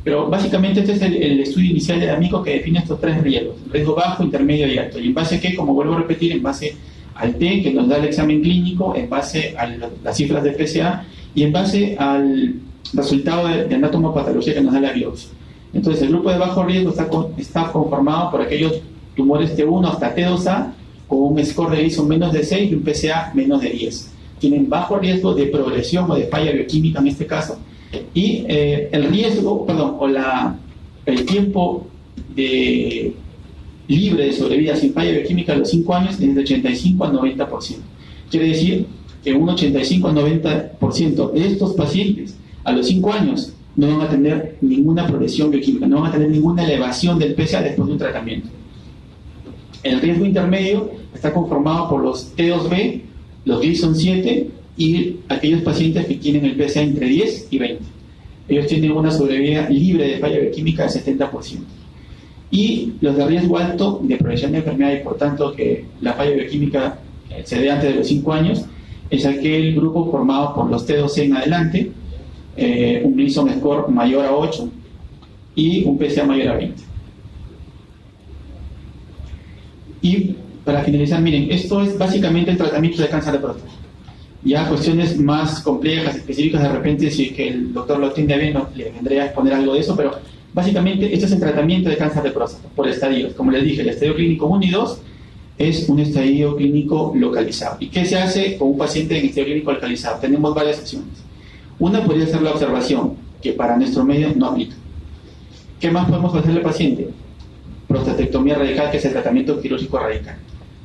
Pero básicamente este es el estudio inicial de D'Amico que define estos tres riesgos: riesgo bajo, intermedio y alto. ¿Y en base a qué? Como vuelvo a repetir, en base al T, que nos da el examen clínico, en base a las cifras de PSA y en base al resultado de anatomopatología que nos da la biopsia. Entonces, el grupo de bajo riesgo está conformado por aquellos tumores T1 hasta T2A con un score de Gleason menos de 6 y un PSA menos de 10. Tienen bajo riesgo de progresión o de falla bioquímica en este caso. Y el riesgo, el tiempo libre de sobrevida sin falla bioquímica a los 5 años es de 85 al 90%. Quiere decir que un 85 al 90% de estos pacientes a los 5 años no van a tener ninguna progresión bioquímica, no van a tener ninguna elevación del PSA después de un tratamiento. El riesgo intermedio está conformado por los T2B, los Gleason 7 y aquellos pacientes que tienen el PSA entre 10 y 20. Ellos tienen una sobrevida libre de falla bioquímica del 70%. Y los de riesgo alto de progresión de enfermedad y por tanto que la falla bioquímica se dé antes de los 5 años es aquel grupo formado por los T2C en adelante, un Gleason score mayor a 8 y un PSA mayor a 20. Y para finalizar, miren, esto es básicamente el tratamiento de cáncer de próstata. Ya cuestiones más complejas, específicas, de repente, si es que el doctor lo atiende bien, le vendré a exponer algo de eso, pero básicamente este es el tratamiento de cáncer de próstata por estadios. Como les dije, el estadio clínico 1 y 2 es un estadio clínico localizado. ¿Y qué se hace con un paciente en estadio clínico localizado? Tenemos varias opciones. Una podría ser la observación, que para nuestro medio no aplica. ¿Qué más podemos hacerle al paciente? Prostatectomía radical, que es el tratamiento quirúrgico radical.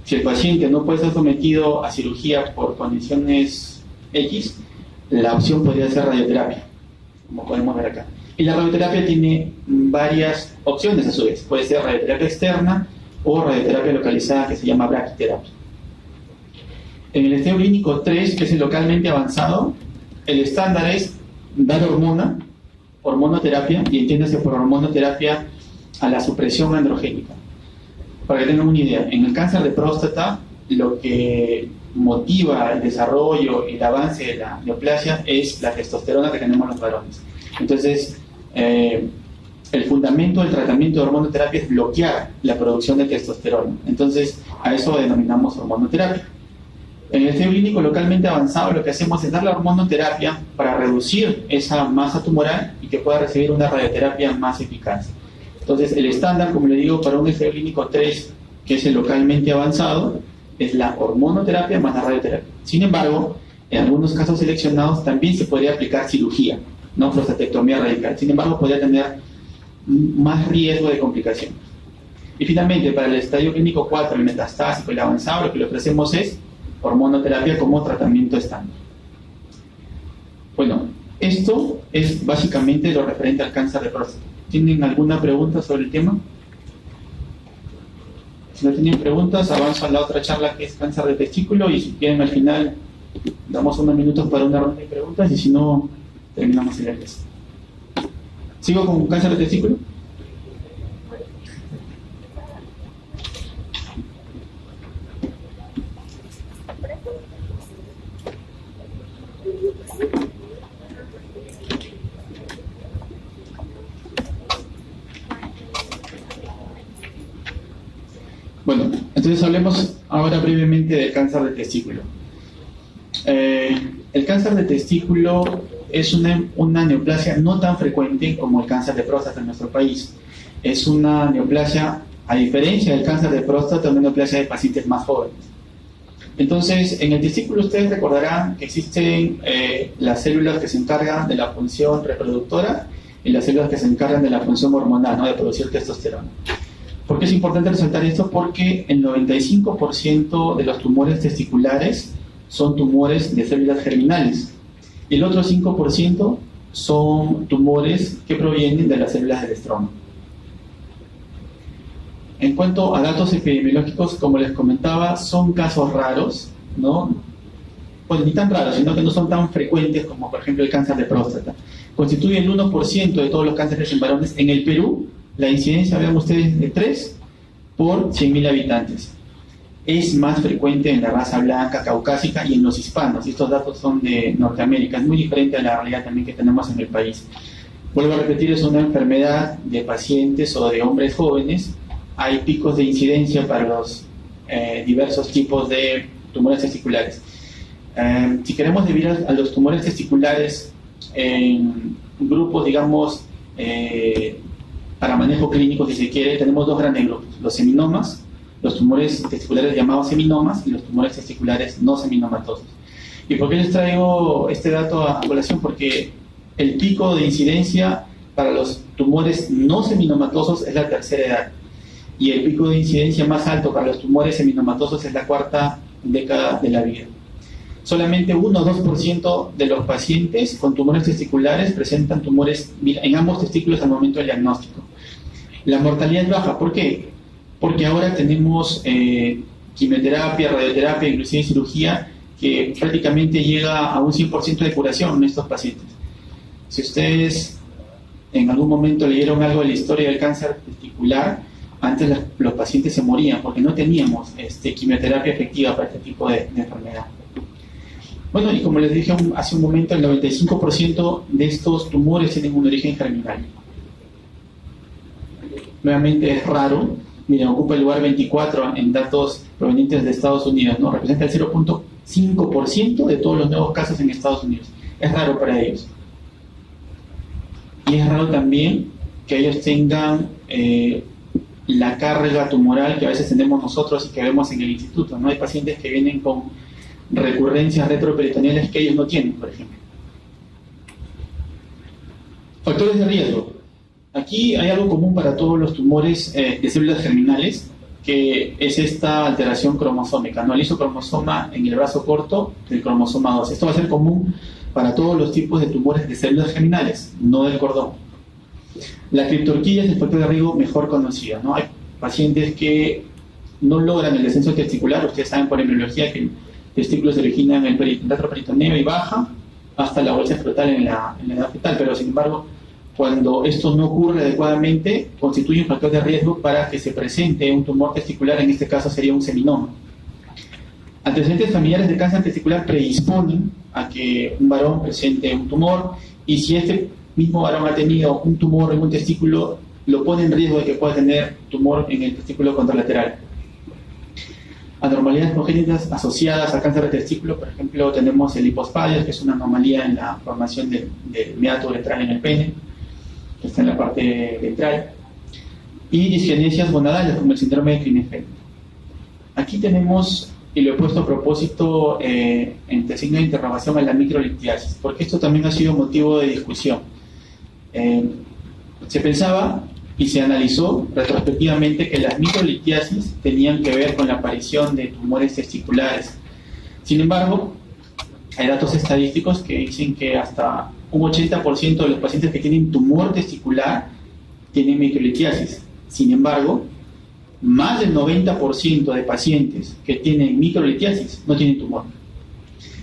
Si el paciente no puede ser sometido a cirugía por condiciones X, la opción podría ser radioterapia, como podemos ver acá. Y la radioterapia tiene varias opciones a su vez. Puede ser radioterapia externa o radioterapia localizada, que se llama braquiterapia. En el estadio clínico 3, que es el localmente avanzado, el estándar es dar hormonoterapia, y entiéndase por hormonoterapia a la supresión androgénica. Para que tengan una idea, en el cáncer de próstata lo que motiva el desarrollo y el avance de la neoplasia es la testosterona que tenemos los varones. Entonces, el fundamento del tratamiento de hormonoterapia es bloquear la producción de testosterona. Entonces, a eso denominamos hormonoterapia. En el estadio clínico localmente avanzado, lo que hacemos es dar la hormonoterapia para reducir esa masa tumoral y que pueda recibir una radioterapia más eficaz. Entonces, el estándar, como le digo, para un estadio clínico 3, que es el localmente avanzado, es la hormonoterapia más la radioterapia. Sin embargo, en algunos casos seleccionados también se podría aplicar cirugía, no prostatectomía radical. Sin embargo, podría tener más riesgo de complicaciones. Y finalmente, para el estadio clínico 4, el metastásico y el avanzado, lo que le ofrecemos es hormonoterapia como tratamiento estándar. Bueno, esto es básicamente lo referente al cáncer de próstata. ¿Tienen alguna pregunta sobre el tema? Si no tienen preguntas, avanzo a la otra charla, que es cáncer de testículo, y si quieren al final damos unos minutos para una ronda de preguntas, y si no, terminamos el clase. ¿Sigo con cáncer de testículo? Bueno, entonces hablemos ahora brevemente del cáncer de testículo. El cáncer de testículo es una neoplasia no tan frecuente como el cáncer de próstata en nuestro país. Es una neoplasia, a diferencia del cáncer de próstata, una neoplasia de pacientes más jóvenes. Entonces, en el testículo ustedes recordarán que existen las células que se encargan de la función reproductora y las células que se encargan de la función hormonal, ¿no?, de producir testosterona. ¿Por qué es importante resaltar esto? Porque el 95% de los tumores testiculares son tumores de células germinales. Y el otro 5% son tumores que provienen de las células del estroma. En cuanto a datos epidemiológicos, como les comentaba, son casos raros, ¿no? Pues ni tan raros, sino que no son tan frecuentes como, por ejemplo, el cáncer de próstata. Constituye el 1% de todos los cánceres en varones. En el Perú, la incidencia, vean ustedes, de 3 por 100.000 habitantes. Es más frecuente en la raza blanca, caucásica y en los hispanos. Estos datos son de Norteamérica. Es muy diferente a la realidad también que tenemos en el país. Vuelvo a repetir, es una enfermedad de pacientes o de hombres jóvenes. Hay picos de incidencia para los diversos tipos de tumores testiculares. Si queremos dividir a los tumores testiculares en grupos, digamos, para manejo clínico, si se quiere, tenemos dos grandes grupos: los seminomas, los tumores testiculares llamados seminomas, y los tumores testiculares no seminomatosos. ¿Y por qué les traigo este dato a colación? Porque el pico de incidencia para los tumores no seminomatosos es la tercera edad, y el pico de incidencia más alto para los tumores seminomatosos es la cuarta década de la vida. Solamente 1 o 2% de los pacientes con tumores testiculares presentan tumores en ambos testículos al momento del diagnóstico. La mortalidad es baja. ¿Por qué? Porque ahora tenemos quimioterapia, radioterapia, inclusive cirugía, que prácticamente llega a un 100% de curación en estos pacientes. Si ustedes en algún momento leyeron algo de la historia del cáncer testicular, antes los pacientes se morían porque no teníamos quimioterapia efectiva para este tipo de enfermedad. Bueno, y como les dije hace un momento, el 95% de estos tumores tienen un origen germinal. Nuevamente es raro. Miren, ocupa el lugar 24 en datos provenientes de Estados Unidos, ¿no? Representa el 0.5% de todos los nuevos casos en Estados Unidos. Es raro para ellos. Y es raro también que ellos tengan la carga tumoral que a veces tenemos nosotros y que vemos en el instituto, ¿no? Hay pacientes que vienen con recurrencias retroperitoneales que ellos no tienen, por ejemplo. Factores de riesgo. Aquí hay algo común para todos los tumores de células germinales, que es esta alteración cromosómica, ¿no? El isocromosoma en el brazo corto del cromosoma 2. Esto va a ser común para todos los tipos de tumores de células germinales, no del cordón. La criptorquidia es el factor de riesgo mejor conocido, ¿no? Hay pacientes que no logran el descenso testicular. Ustedes saben por embriología que el testículo se origina en el retroperitoneo y baja hasta la bolsa escrotal en la edad fetal, pero sin embargo, cuando esto no ocurre adecuadamente, constituye un factor de riesgo para que se presente un tumor testicular. En este caso sería un seminoma. Antecedentes familiares de cáncer testicular predisponen a que un varón presente un tumor, y si este mismo varón ha tenido un tumor en un testículo, lo pone en riesgo de que pueda tener tumor en el testículo contralateral. Anormalidades congénitas asociadas a cáncer de testículo, por ejemplo, tenemos el hipospadias, que es una anomalía en la formación del meato ventral en el pene, que está en la parte ventral, y disgenesias gonadales, como el síndrome de Klinefelter. Aquí tenemos, y lo he puesto a propósito entre signo de interrogación, a la microlitiasis, porque esto también ha sido motivo de discusión. Se pensaba y se analizó retrospectivamente que las microlitiasis tenían que ver con la aparición de tumores testiculares. Sin embargo, hay datos estadísticos que dicen que hasta un 80% de los pacientes que tienen tumor testicular tienen microlitiasis. Sin embargo, más del 90% de pacientes que tienen microlitiasis no tienen tumor.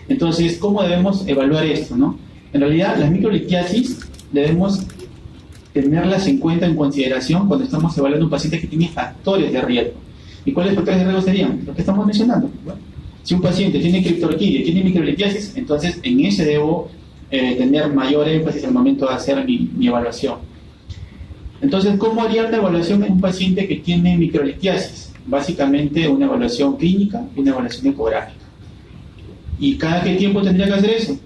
Entonces, ¿cómo debemos evaluar esto, no? En realidad, las microlitiasis debemos tenerlas en cuenta, en consideración, cuando estamos evaluando un paciente que tiene factores de riesgo. ¿Y cuáles factores de riesgo serían? Los que estamos mencionando. Bueno, si un paciente tiene criptorquidia, tiene microlitiasis, entonces en ese debo tener mayor énfasis al momento de hacer mi evaluación. Entonces, ¿cómo haría la evaluación en un paciente que tiene microlitiasis? Básicamente una evaluación clínica y una evaluación ecográfica. ¿Y cada qué tiempo tendría que hacer eso?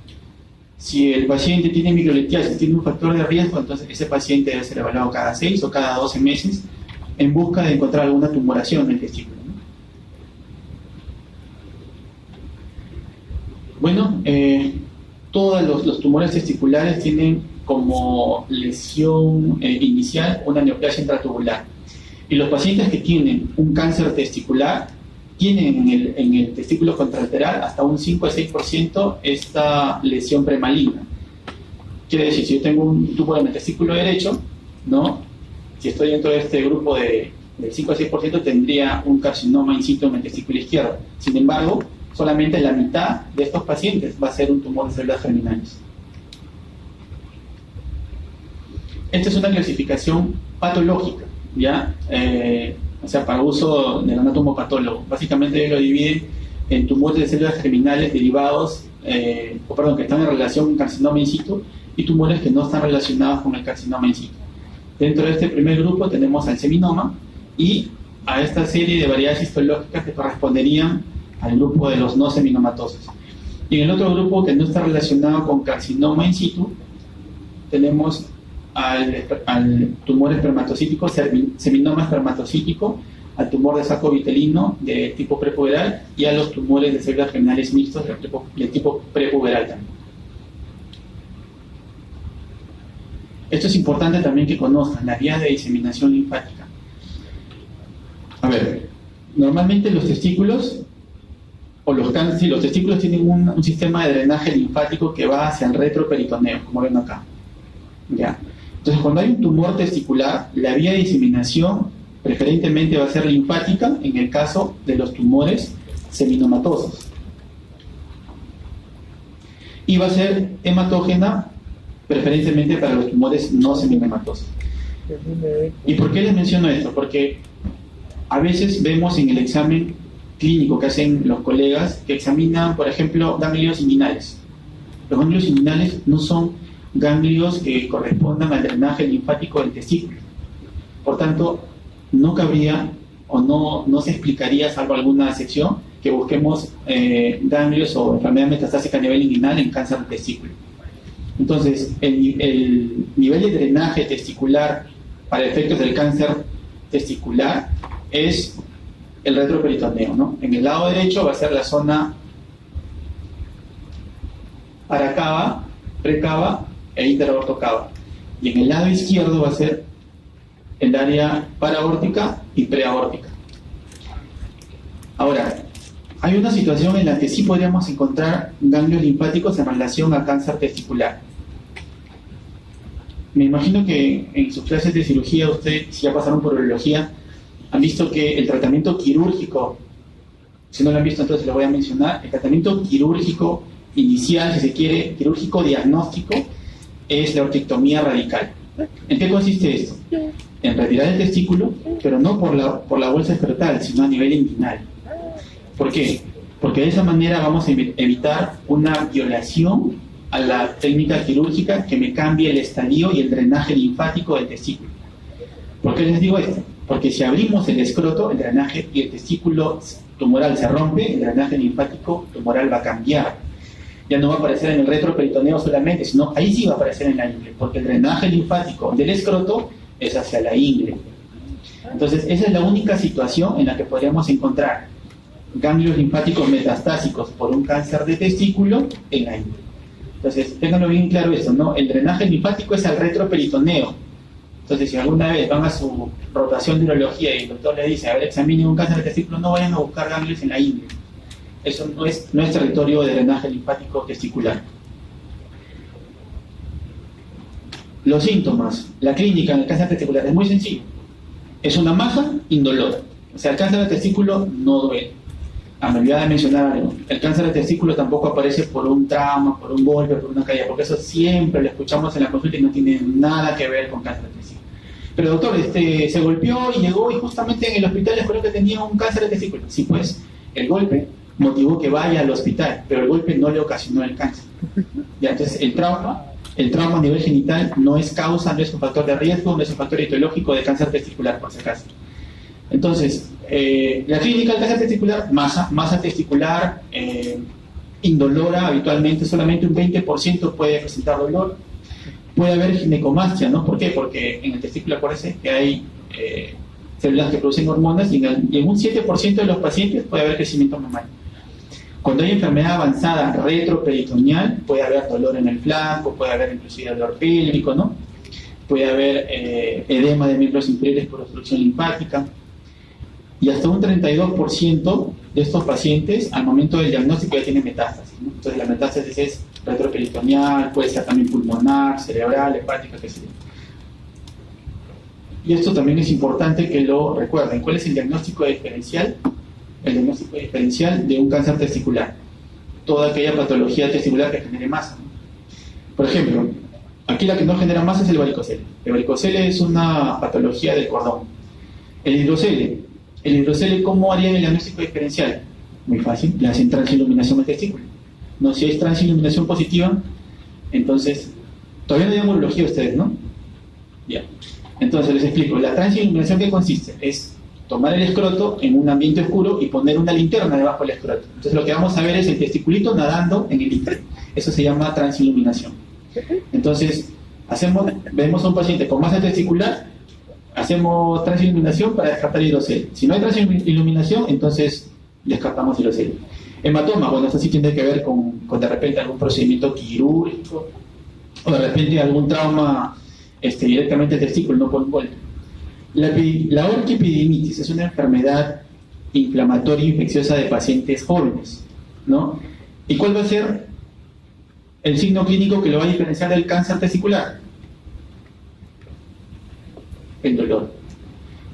Si el paciente tiene microlitiasis, tiene un factor de riesgo, entonces ese paciente debe ser evaluado cada 6 o cada 12 meses en busca de encontrar alguna tumoración en el testículo, ¿no? Bueno, todos los tumores testiculares tienen como lesión inicial una neoplasia intratubular. Y los pacientes que tienen un cáncer testicular tienen en el testículo contralateral hasta un 5 a 6% esta lesión premaligna. Quiere decir, si yo tengo un tumor en el testículo derecho, ¿no? Si estoy dentro de este grupo del 5 a 6%, tendría un carcinoma in situ en el testículo izquierdo. Sin embargo, solamente la mitad de estos pacientes va a ser un tumor de células germinales. Esta es una clasificación patológica, ¿ya? O sea, para uso del anatomopatólogo. Básicamente lo dividen en tumores de células germinales derivados, que están en relación con carcinoma in situ, y tumores que no están relacionados con el carcinoma in situ. Dentro de este primer grupo tenemos al seminoma y a esta serie de variedades histológicas que corresponderían al grupo de los no seminomatosos. Y en el otro grupo que no está relacionado con carcinoma in situ, tenemos al tumor espermatocítico, seminoma espermatocítico, al tumor de saco vitelino de tipo prepuberal y a los tumores de células germinales mixtos de tipo prepuberal también. Esto es importante también que conozcan las vías de diseminación linfática. A ver, normalmente los testículos los testículos tienen un sistema de drenaje linfático que va hacia el retroperitoneo, como ven acá. ¿Ya? Entonces, cuando hay un tumor testicular, la vía de diseminación preferentemente va a ser linfática en el caso de los tumores seminomatosos. Y va a ser hematógena preferentemente para los tumores no seminomatosos. ¿Y por qué les menciono esto? Porque a veces vemos en el examen clínico que hacen los colegas que examinan, por ejemplo, ganglios inguinales. Los ganglios inguinales no son ganglios que correspondan al drenaje linfático del testículo. Por tanto, no cabría o no se explicaría, salvo alguna excepción, que busquemos ganglios o enfermedad metastásica a nivel inguinal en cáncer de testículo. Entonces, el nivel de drenaje testicular para efectos del cáncer testicular es el retroperitoneo, ¿no? En el lado derecho va a ser la zona paracava, precava e interaortocava. Y en el lado izquierdo va a ser el área paraórtica y preaórtica. Ahora, hay una situación en la que sí podríamos encontrar ganglios linfáticos en relación a cáncer testicular. Me imagino que en sus clases de cirugía, ustedes, si ya pasaron por urología, han visto que el tratamiento quirúrgico, si no lo han visto entonces lo voy a mencionar, el tratamiento quirúrgico inicial, si se quiere, quirúrgico diagnóstico, es la ortictomía radical. ¿En qué consiste esto? En retirar el testículo, pero no por la bolsa escrotal, sino a nivel inguinal. ¿Por qué? Porque de esa manera vamos a evitar una violación a la técnica quirúrgica que me cambie el estadio y el drenaje linfático del testículo. ¿Por qué les digo esto? Porque si abrimos el escroto, el drenaje y el testículo tumoral se rompe, el drenaje linfático tumoral va a cambiar. Ya no va a aparecer en el retroperitoneo solamente, sino ahí sí va a aparecer en la ingle, porque el drenaje linfático del escroto es hacia la ingle. Entonces, esa es la única situación en la que podríamos encontrar ganglios linfáticos metastásicos por un cáncer de testículo en la ingle. Entonces, ténganlo bien claro eso, ¿no? El drenaje linfático es al retroperitoneo. Entonces, si alguna vez van a su rotación de urología y el doctor le dice, a ver, examinen un cáncer de testículo, no vayan a buscar ganglios en la ingle. Eso no es territorio de drenaje linfático testicular. Los síntomas, la clínica en el cáncer testicular es muy sencillo. Es una maja indolora. O sea, el cáncer de testículo no duele. Me olvidé de mencionar algo. El cáncer de testículo tampoco aparece por un trauma, por un golpe, por una caída, porque eso siempre lo escuchamos en la consulta y no tiene nada que ver con cáncer de testículo. Pero doctor, se golpeó y llegó y justamente en el hospital descubrió que tenía un cáncer de testículo. Sí, pues, el golpe motivó que vaya al hospital, pero el golpe no le ocasionó el cáncer. Ya, entonces, el trauma a nivel genital no es causa, no es un factor de riesgo, no es un factor etiológico de cáncer testicular, por si acaso. Entonces, la clínica del cáncer testicular, masa testicular indolora, habitualmente solamente un 20% puede presentar dolor. Puede haber ginecomastia, ¿no? ¿Por qué? Porque en el testículo acuérdense que hay células que producen hormonas y en un 7% de los pacientes puede haber crecimiento mamario. Cuando hay enfermedad avanzada retroperitoneal, puede haber dolor en el flanco, puede haber inclusive dolor pélvico, ¿no? Puede haber edema de miembros inferiores por obstrucción linfática. y hasta un 32% de estos pacientes al momento del diagnóstico ya tienen metástasis, ¿no? Entonces la metástasis es retroperitoneal, puede ser también pulmonar, cerebral, hepática, qué sé yo. Y esto también es importante que lo recuerden. ¿Cuál es el diagnóstico diferencial? El diagnóstico diferencial de un cáncer testicular. Toda aquella patología testicular que genere masa, ¿no? Por ejemplo, aquí la que no genera masa es el varicocele. El varicocele es una patología del cordón. El hidrocele, ¿cómo harían el diagnóstico diferencial? Muy fácil, le hacen transiluminación al testículo. No, si es transiluminación positiva, entonces, todavía no hay urología ustedes, ¿no? Ya. Entonces les explico, la transiluminación, ¿qué consiste? Es tomar el escroto en un ambiente oscuro y poner una linterna debajo del escroto. Entonces lo que vamos a ver es el testiculito nadando en el líquido. Eso se llama transiluminación. Entonces, vemos a un paciente con masa testicular, hacemos transiluminación para descartar hidrocele. Si no hay transiluminación, entonces descartamos hidrocele. Hematoma, bueno, esto sí tiene que ver con de repente algún procedimiento quirúrgico, o de repente algún trauma directamente al testículo, no por un golpe. La orquiepididimitis es una enfermedad inflamatoria infecciosa de pacientes jóvenes, ¿no? ¿Y cuál va a ser el signo clínico que lo va a diferenciar del cáncer testicular? El dolor,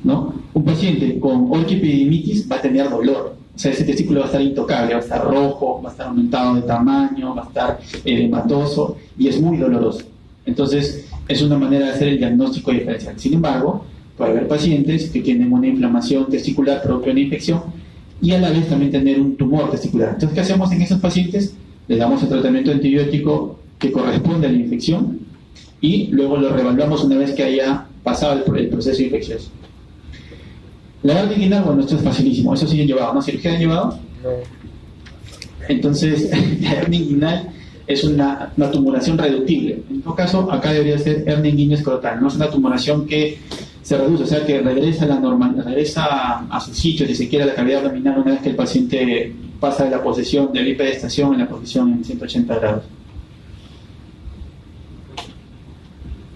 ¿no? Un paciente con orquiepididimitis va a tener dolor, o sea, ese testículo va a estar intocable, va a estar rojo, va a estar aumentado de tamaño, va a estar edematoso y es muy doloroso. Entonces, es una manera de hacer el diagnóstico diferencial. Sin embargo, puede haber pacientes que tienen una inflamación testicular propia de una infección y a la vez también tener un tumor testicular. Entonces, ¿qué hacemos en esos pacientes? Les damos el tratamiento antibiótico que corresponde a la infección y luego lo reevaluamos una vez que haya pasado el proceso infeccioso. La hernia inguinal, bueno, esto es facilísimo, eso sí han llevado, ¿no? ¿Cirugía han llevado? No. Entonces, la hernia inguinal es una tumoración reductible. En todo caso, acá debería ser hernia inguinal escrotal, no es una tumoración que se reduce, o sea, que regresa a la normal, regresa a su sitio, si se quiere, a la cavidad abdominal una vez que el paciente pasa de la posición de bipedestación en la posición en 180 grados.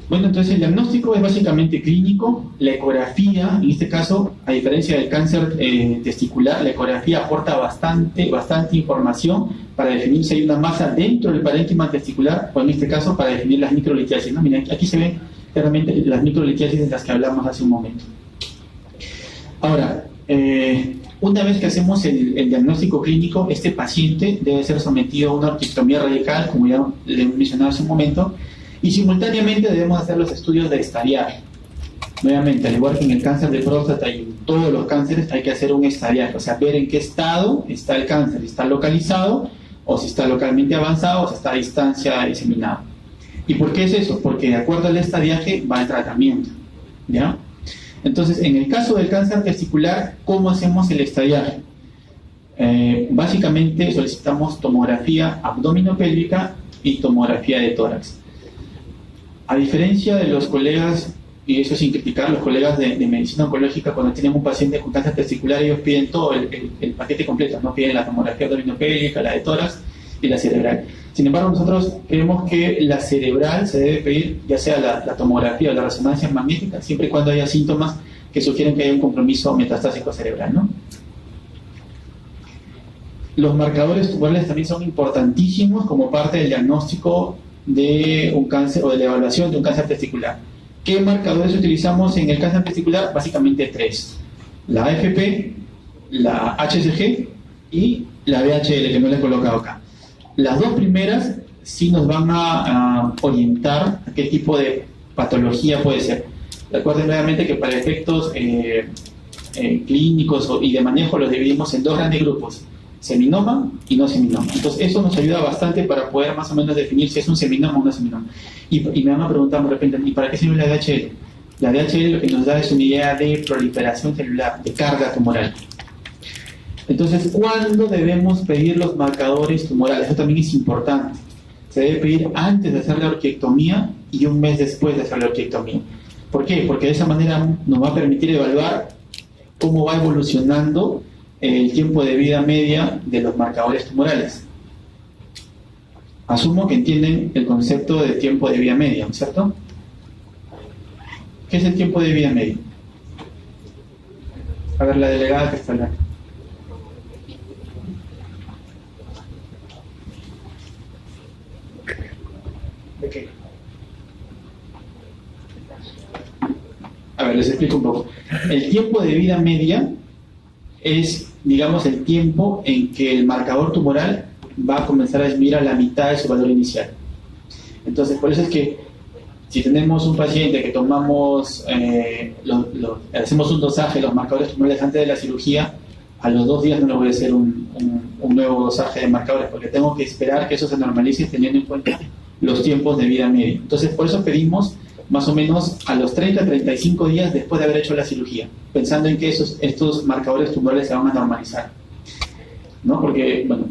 Bueno, entonces el diagnóstico es básicamente clínico. La ecografía, en este caso, a diferencia del cáncer testicular, la ecografía aporta bastante información para definir si hay una masa dentro del parénquima testicular, o en este caso para definir las microlitiasis, ¿no? Miren, aquí se ven claramente las microlitiasis de las que hablamos hace un momento. Ahora, una vez que hacemos el diagnóstico clínico, este paciente debe ser sometido a una orquiectomía radical, como ya le he mencionado hace un momento, y simultáneamente debemos hacer los estudios de estadiaje. Nuevamente, al igual que en el cáncer de próstata y en todos los cánceres, hay que hacer un estadiaje, o sea, ver en qué estado está el cáncer, si está localizado, o si está localmente avanzado, o si está a distancia diseminado. ¿Y por qué es eso? Porque de acuerdo al estadiaje va el tratamiento, ¿ya? Entonces, en el caso del cáncer testicular, ¿cómo hacemos el estadiaje? Básicamente solicitamos tomografía abdominopélvica y tomografía de tórax. A diferencia de los colegas, y eso sin criticar, los colegas de medicina oncológica, cuando tienen un paciente con cáncer testicular, ellos piden todo el paquete completo, no piden la tomografía abdominopélvica, la de tórax y la cerebral. Sin embargo, nosotros creemos que la cerebral se debe pedir, ya sea la tomografía o la resonancia magnética, siempre y cuando haya síntomas que sugieren que hay un compromiso metastásico cerebral, ¿no? Los marcadores tumorales también son importantísimos como parte del diagnóstico de un cáncer o de la evaluación de un cáncer testicular. ¿Qué marcadores utilizamos en el cáncer testicular? Básicamente tres: la AFP, la HCG y la VHL, que no la he colocado acá. Las dos primeras sí nos van a orientar a qué tipo de patología puede ser. Recuerden nuevamente que para efectos clínicos y de manejo los dividimos en dos grandes grupos: seminoma y no seminoma. Entonces eso nos ayuda bastante para poder más o menos definir si es un seminoma o no seminoma. Y me van a preguntar de repente, ¿y para qué sirve la DHL? La DHL lo que nos da es una idea de proliferación celular, de carga tumoral. Entonces, ¿cuándo debemos pedir los marcadores tumorales? Eso también es importante. Se debe pedir antes de hacer la orquiectomía y un mes después de hacer la orquiectomía. ¿Por qué? Porque de esa manera nos va a permitir evaluar cómo va evolucionando el tiempo de vida media de los marcadores tumorales. Asumo que entienden el concepto de tiempo de vida media, ¿cierto? ¿Qué es el tiempo de vida media? A ver, la delegada que está hablando. ¿De qué? A ver, les explico un poco. El tiempo de vida media es, digamos, el tiempo en que el marcador tumoral va a comenzar a disminuir a la mitad de su valor inicial. Entonces, por eso es que si tenemos un paciente que tomamos, hacemos un dosaje de los marcadores tumorales antes de la cirugía, a los 2 días no le voy a hacer un nuevo dosaje de marcadores, porque tengo que esperar que eso se normalice teniendo en cuenta los tiempos de vida media. Entonces, por eso pedimos más o menos a los 30-35 días después de haber hecho la cirugía, pensando en que estos marcadores tumorales se van a normalizar, ¿no? Porque, bueno,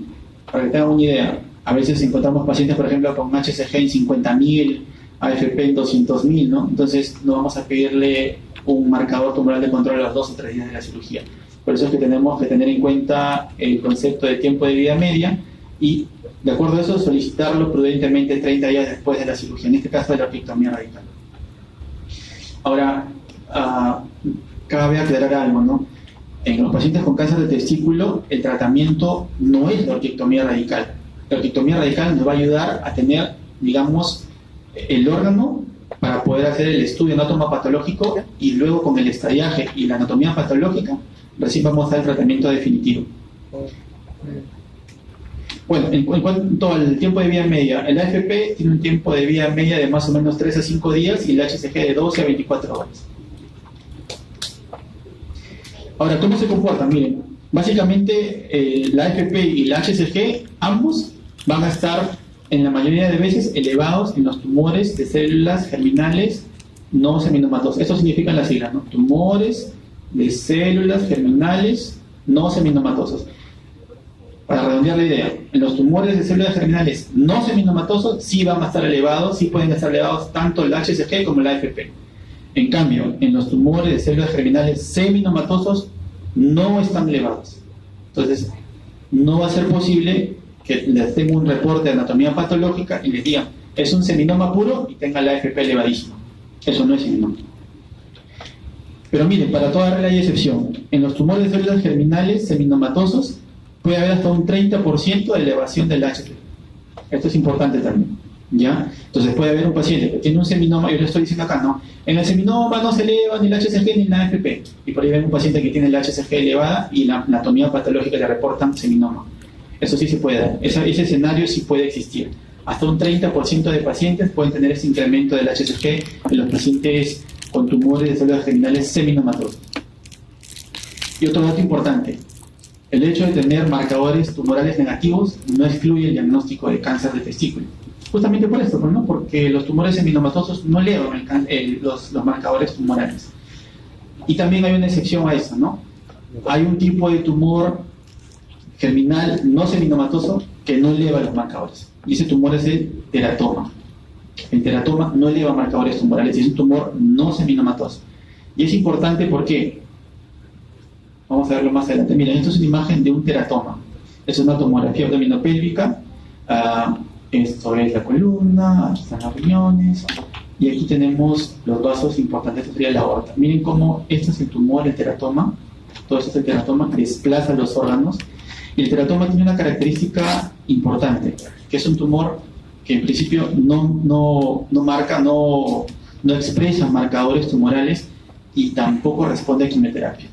para que tengan una idea, a veces encontramos pacientes, por ejemplo, con HCG en 50.000, AFP en 200.000, ¿no? Entonces no vamos a pedirle un marcador tumoral de control a los 2 o 3 días de la cirugía. Por eso es que tenemos que tener en cuenta el concepto de tiempo de vida media y, de acuerdo a eso, solicitarlo prudentemente 30 días después de la cirugía, en este caso de la orquiectomía radical. Ahora, cabe aclarar algo, ¿no? En los pacientes con cáncer de testículo, el tratamiento no es la orquiectomía radical. La orquiectomía radical nos va a ayudar a tener, digamos, el órgano para poder hacer el estudio anatomopatológico y luego con el estadiaje y la anatomía patológica recién vamos a dar el tratamiento definitivo. Bueno, en cuanto al tiempo de vida media, el AFP tiene un tiempo de vida media de más o menos 3 a 5 días y el HCG de 12 a 24 horas. Ahora, ¿cómo se comporta? Miren, básicamente la AFP y la HCG, ambos van a estar en la mayoría de veces elevados en los tumores de células germinales no seminomatosas. Eso significan las siglas, ¿no? Tumores de células germinales no seminomatosas. Para redondear la idea, en los tumores de células germinales no seminomatosos sí van a estar elevados, sí pueden estar elevados tanto el HCG como el AFP. En cambio, en los tumores de células germinales seminomatosos no están elevados. Entonces, no va a ser posible que les tenga un reporte de anatomía patológica y les digan, es un seminoma puro y tenga la AFP elevadísima. Eso no es seminoma. Pero miren, para toda regla hay excepción. En los tumores de células germinales seminomatosos puede haber hasta un 30% de elevación del HCG. Esto es importante también, ¿ya? Entonces puede haber un paciente que tiene un seminoma, yo le estoy diciendo acá, ¿no? En el seminoma no se eleva ni el HCG ni la AFP. Y por ahí ven un paciente que tiene el HCG elevada y la anatomía patológica le reportan seminoma. Eso sí se puede dar. Ese escenario sí puede existir. Hasta un 30% de pacientes pueden tener ese incremento del HCG en los pacientes con tumores de células germinales seminomatosos. Y otro dato importante. El hecho de tener marcadores tumorales negativos no excluye el diagnóstico de cáncer de testículo. Justamente por esto, ¿no? Porque los tumores seminomatosos no elevan los marcadores tumorales. Y también hay una excepción a eso, ¿no? Hay un tipo de tumor germinal no seminomatoso que no eleva los marcadores. Y ese tumor es el teratoma. El teratoma no eleva marcadores tumorales y es un tumor no seminomatoso. Y es importante porque, vamos a verlo más adelante. Miren, esto es una imagen de un teratoma. Es una tomografía abdominopélvica. Esto es la columna, aquí están los riñones. Y aquí tenemos los vasos importantes, esto sería la aorta. Miren cómo este es el tumor, el teratoma. Todo esto es el teratoma, desplaza los órganos. Y el teratoma tiene una característica importante, que es un tumor que en principio no expresa marcadores tumorales y tampoco responde a quimioterapia.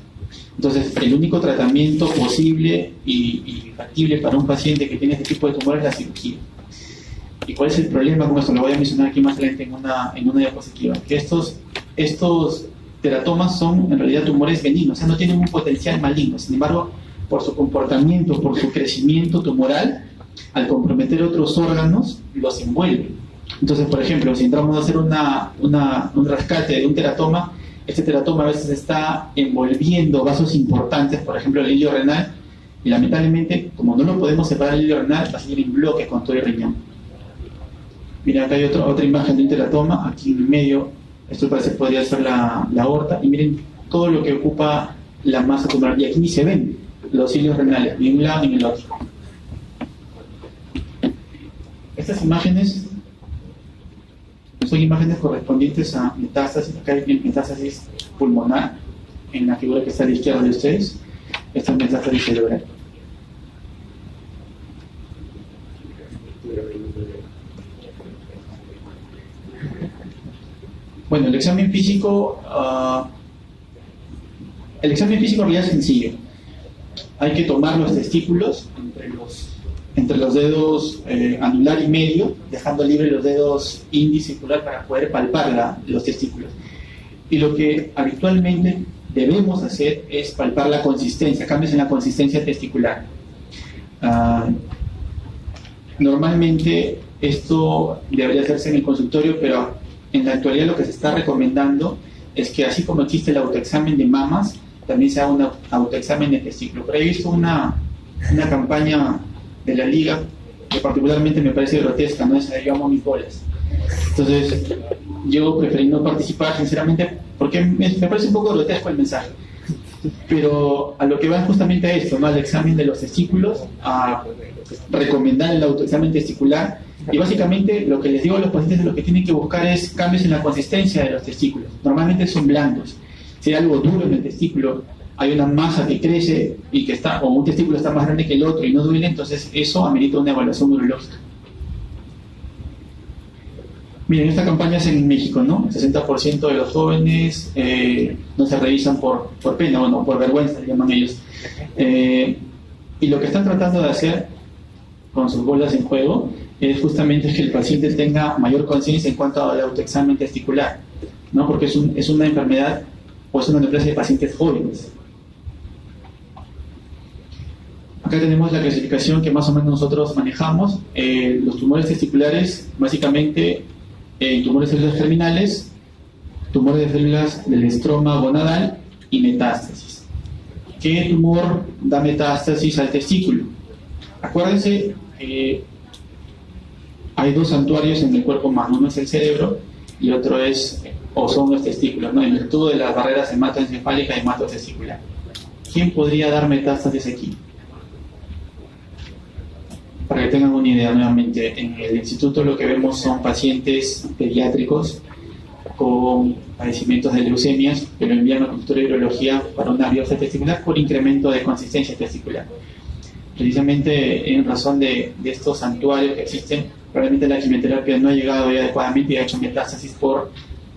Entonces, el único tratamiento posible y factible para un paciente que tiene este tipo de tumor es la cirugía. ¿Y cuál es el problema con esto? Lo voy a mencionar aquí más adelante en una diapositiva. Que estos teratomas son en realidad tumores benignos, o sea, no tienen un potencial maligno. Sin embargo, por su comportamiento, por su crecimiento tumoral, al comprometer otros órganos, los envuelve. Entonces, por ejemplo, si entramos a hacer un rescate de un teratoma, este teratoma a veces está envolviendo vasos importantes, por ejemplo el hilo renal, y lamentablemente, como no lo podemos separar el hilo renal, va a seguir en bloque con todo el riñón. Miren, acá hay otra imagen de un teratoma, aquí en medio, esto podría ser la aorta, y miren todo lo que ocupa la masa tumoral, y aquí ni se ven los hilos renales, ni en un lado ni en el otro. Estas imágenes son imágenes correspondientes a metástasis, acá hay metástasis pulmonar, en la figura que está a la izquierda de ustedes, esta es metástasis cerebral. Bueno, el examen físico en realidad es sencillo. Hay que tomar los testículos entre los dedos anular y medio, dejando libre los dedos índice y pulgar para poder palpar los testículos. Y lo que habitualmente debemos hacer es palpar la consistencia, cambios en la consistencia testicular. Normalmente esto debería hacerse en el consultorio, pero en la actualidad lo que se está recomendando es que así como existe el autoexamen de mamas, también se haga un autoexamen de testículo. Pero he visto una campaña de la liga que particularmente me parece grotesca, ¿no? Esa de yo amo mis bolas. Entonces, yo preferí no participar, sinceramente, porque me parece un poco grotesco el mensaje. Pero a lo que va justamente a esto, ¿no? Al examen de los testículos, a recomendar el autoexamen testicular. Y básicamente lo que les digo a los pacientes es lo que tienen que buscar es cambios en la consistencia de los testículos. Normalmente son blandos. Si hay algo duro en el testículo, hay una masa que crece y que está, o un testículo está más grande que el otro y no duele, entonces eso amerita una evaluación urológica. Miren, esta campaña es en México, ¿no? El 60% de los jóvenes no se revisan por pena, bueno, por vergüenza, llaman ellos. Y lo que están tratando de hacer con sus bolas en juego es justamente que el paciente tenga mayor conciencia en cuanto al autoexamen testicular, ¿no? Porque es una enfermedad o es una neoplasia de pacientes jóvenes. Acá tenemos la clasificación que más o menos nosotros manejamos. Los tumores testiculares, básicamente, tumores de células germinales, tumores de células del estroma gonadal y metástasis. ¿Qué tumor da metástasis al testículo? Acuérdense, hay dos santuarios en el cuerpo humano, uno es el cerebro y otro son los testículos, ¿no? En virtud de las barreras hematoencefálica y hematotesticular. ¿Quién podría dar metástasis aquí? Para que tengan una idea, nuevamente, en el instituto lo que vemos son pacientes pediátricos con padecimientos de leucemias, que lo envían a la consultorio de urología para una biopsia testicular por incremento de consistencia testicular. Precisamente en razón de estos santuarios que existen, probablemente la quimioterapia no ha llegado adecuadamente y ha hecho metástasis por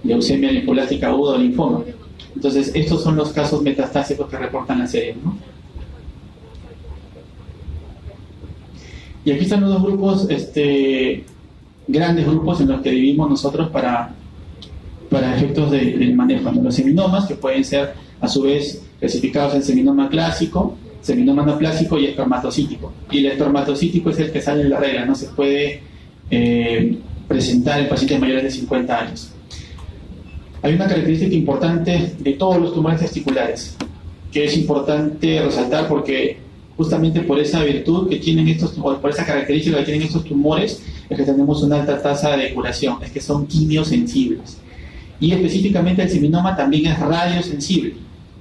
leucemia linfoblástica aguda o linfoma. Entonces, estos son los casos metastásicos que reportan la serie, ¿no? Y aquí están los dos grupos, grandes grupos en los que dividimos nosotros para efectos del manejo, ¿no? Los seminomas, que pueden ser a su vez clasificados en seminoma clásico, seminoma neoplásico y espermatocítico. Y el espermatocítico es el que sale en la regla, no se puede presentar en pacientes mayores de 50 años. Hay una característica importante de todos los tumores testiculares, que es importante resaltar porque justamente por esa virtud que tienen por esa característica que tienen estos tumores, es que tenemos una alta tasa de curación, es que son quimiosensibles. Y específicamente el seminoma también es radiosensible.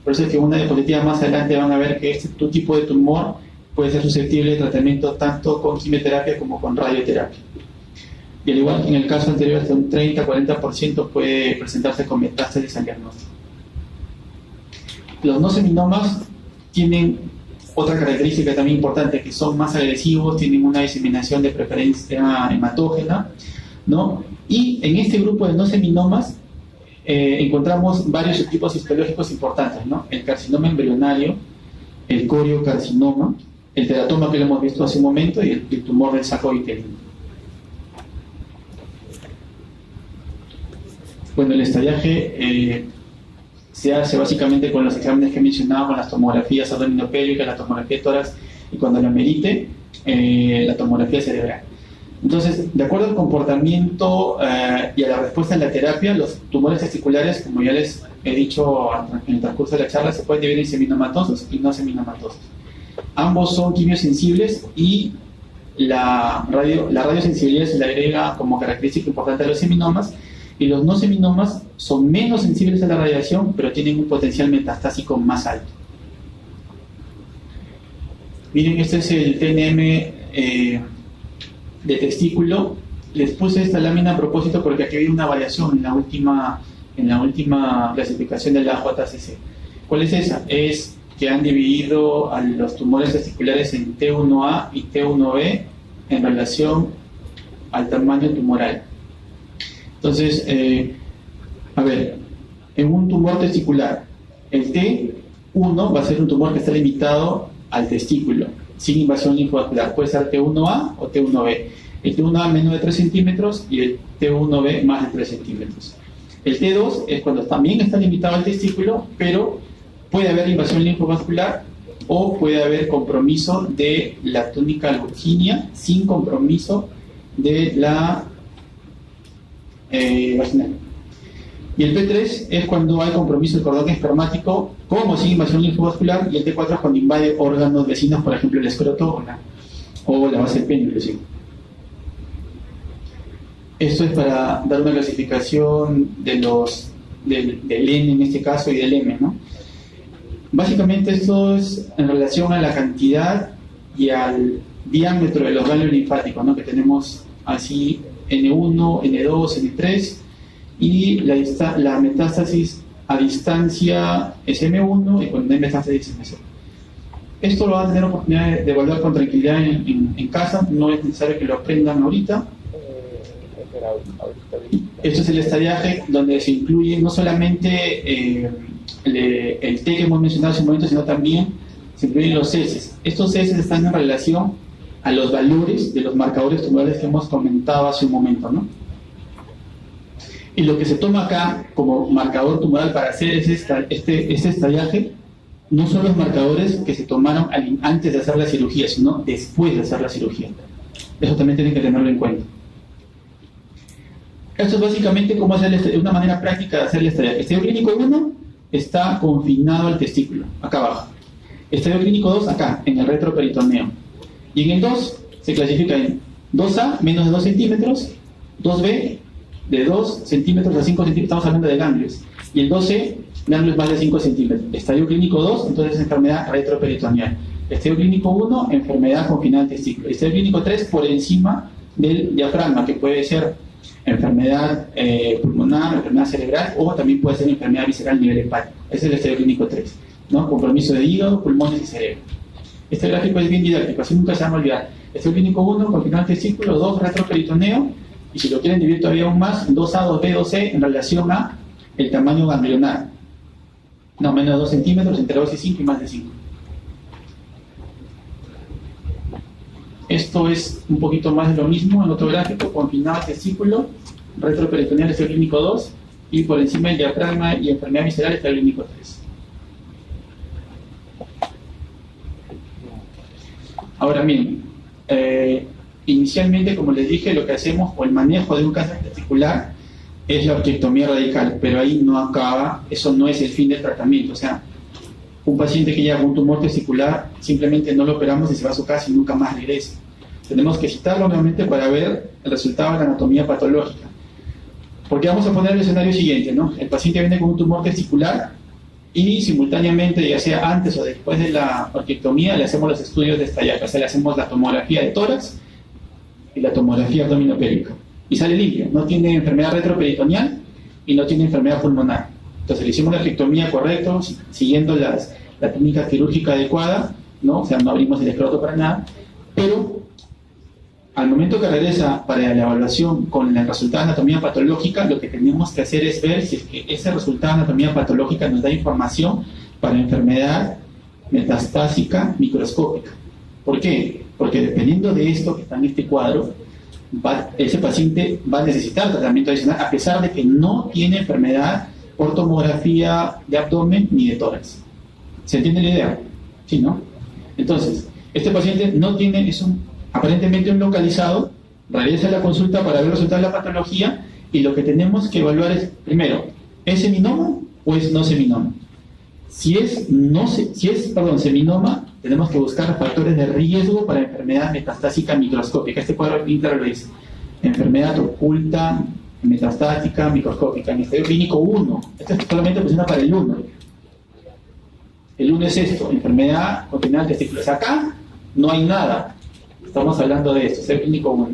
Por eso es que en una diapositiva más adelante van a ver que este tipo de tumor puede ser susceptible de tratamiento tanto con quimioterapia como con radioterapia. Y al igual que en el caso anterior, hasta un 30-40% puede presentarse con metástasis al diagnóstico. Los no seminomas tienen otra característica también importante, que son más agresivos, tienen una diseminación de preferencia hematógena, ¿no? Y en este grupo de no seminomas encontramos varios subtipos histológicos importantes, ¿no? El carcinoma embrionario, el coriocarcinoma, el teratoma que lo hemos visto hace un momento y el tumor del saco uterino. Bueno, el estallaje se hace básicamente con los exámenes que he mencionado, con las tomografías abdominopélvicas, la tomografía de tórax y cuando lo amerite, la tomografía cerebral. Entonces, de acuerdo al comportamiento y a la respuesta en la terapia, los tumores testiculares, como ya les he dicho en el transcurso de la charla, se pueden dividir en seminomatosos y no seminomatosos. Ambos son quimiosensibles y la radiosensibilidad se le agrega como característica importante a los seminomas, y los no seminomas son menos sensibles a la radiación, pero tienen un potencial metastásico más alto. Miren, este es el TNM de testículo. Les puse esta lámina a propósito porque aquí hay una variación en la última clasificación de la JCC. ¿Cuál es esa? Es que han dividido a los tumores testiculares en T1A y T1B en relación al tamaño tumoral. Entonces, a ver, en un tumor testicular, el T1 va a ser un tumor que está limitado al testículo, sin invasión linfovascular. Puede ser T1A o T1B. El T1A menos de 3 centímetros y el T1B más de 3 centímetros. El T2 es cuando también está limitado al testículo, pero puede haber invasión linfovascular o puede haber compromiso de la túnica albuginia sin compromiso de la vaginal. Y el P3 es cuando hay compromiso del cordón espermático como sin invasión linfovascular, y el T4 es cuando invade órganos vecinos, por ejemplo el escroto o la base del pene inclusive. Esto es para dar una clasificación del N en este caso y del M, ¿no? Básicamente esto es en relación a la cantidad y al diámetro de los ganglios linfáticos, ¿no? Que tenemos así N1, N2, N3, y la metástasis a distancia es M1 y cuando hay metástasis es M0. Esto lo van a tener oportunidad de evaluar con tranquilidad en casa, no es necesario que lo aprendan ahorita. Esto es el estadiaje donde se incluye no solamente el T que hemos mencionado hace un momento, sino también se incluyen los S. Estos S están en relación a los valores de los marcadores tumorales que hemos comentado hace un momento, ¿no? Y lo que se toma acá como marcador tumoral para hacer este estadiaje no son los marcadores que se tomaron antes de hacer la cirugía, sino después de hacer la cirugía. Eso también tienen que tenerlo en cuenta. Esto es básicamente cómo hacer una manera práctica de hacer el estadio. Estadio clínico 1 está confinado al testículo, acá abajo. Estadio clínico 2 acá, en el retroperitoneo. Y en el 2 se clasifica en 2A, menos de 2 centímetros, 2B, de 2 centímetros a 5 centímetros, estamos hablando de ganglios. Y el 2C, ganglios más de 5 centímetros. Estadio clínico 2, entonces es enfermedad retroperitoneal. Estadio clínico 1, enfermedad confinada al testículo. Estadio clínico 3, por encima del diafragma, que puede ser enfermedad pulmonar, enfermedad cerebral, o también puede ser enfermedad visceral a nivel hepático. Ese es el estadio clínico 3, ¿no? Compromiso de hígado, pulmones y cerebro. Este gráfico es bien didáctico, así nunca se van a olvidar. Estadio clínico 1, confinado al testículo, 2, retroperitoneo, y si lo quieren dividir todavía aún más, 2A, 2B, 2C, en relación a el tamaño ganglionar. No, menos de 2 centímetros, entre 2 y 5 y más de 5. Esto es un poquito más de lo mismo en otro gráfico, confinado al testículo, retroperitoneal estadio clínico 2, y por encima del diafragma y enfermedad visceral estadio clínico 3. Ahora bien, inicialmente, como les dije, lo que hacemos o el manejo de un cáncer testicular es la orquiectomía radical, pero ahí no acaba, eso no es el fin del tratamiento. O sea, un paciente que llega con un tumor testicular, simplemente no lo operamos y se va a su casa y nunca más regresa. Tenemos que citarlo nuevamente para ver el resultado de la anatomía patológica. Porque vamos a poner el escenario siguiente, ¿no? El paciente viene con un tumor testicular y simultáneamente, ya sea antes o después de la orquiectomía, le hacemos los estudios de estallaje. O sea, le hacemos la tomografía de tórax y la tomografía abdominopélvica. Y sale limpio, no tiene enfermedad retroperitoneal y no tiene enfermedad pulmonar. Entonces le hicimos la orquiectomía correcta, siguiendo la técnica quirúrgica adecuada, ¿no? O sea, no abrimos el escroto para nada, pero al momento que regresa para la evaluación con el resultado de anatomía patológica, lo que tenemos que hacer es ver si es que ese resultado de anatomía patológica nos da información para enfermedad metastásica microscópica. ¿Por qué? Porque dependiendo de esto que está en este cuadro, ese paciente va a necesitar tratamiento adicional a pesar de que no tiene enfermedad por tomografía de abdomen ni de tórax. ¿Se entiende la idea? ¿Sí, no? Entonces, este paciente no tiene, aparentemente un localizado, realiza la consulta para ver los resultados de la patología y lo que tenemos que evaluar es, primero, ¿es seminoma o es no seminoma? Si es seminoma, tenemos que buscar factores de riesgo para enfermedad metastásica microscópica. Este cuadro íntegro lo dice. Enfermedad oculta, metastática, microscópica. En estadio clínico 1. Esto solamente funciona para el 1. El 1 es esto, enfermedad confinada al testículo. Acá no hay nada. Estamos hablando de esto, estadio clínico 1.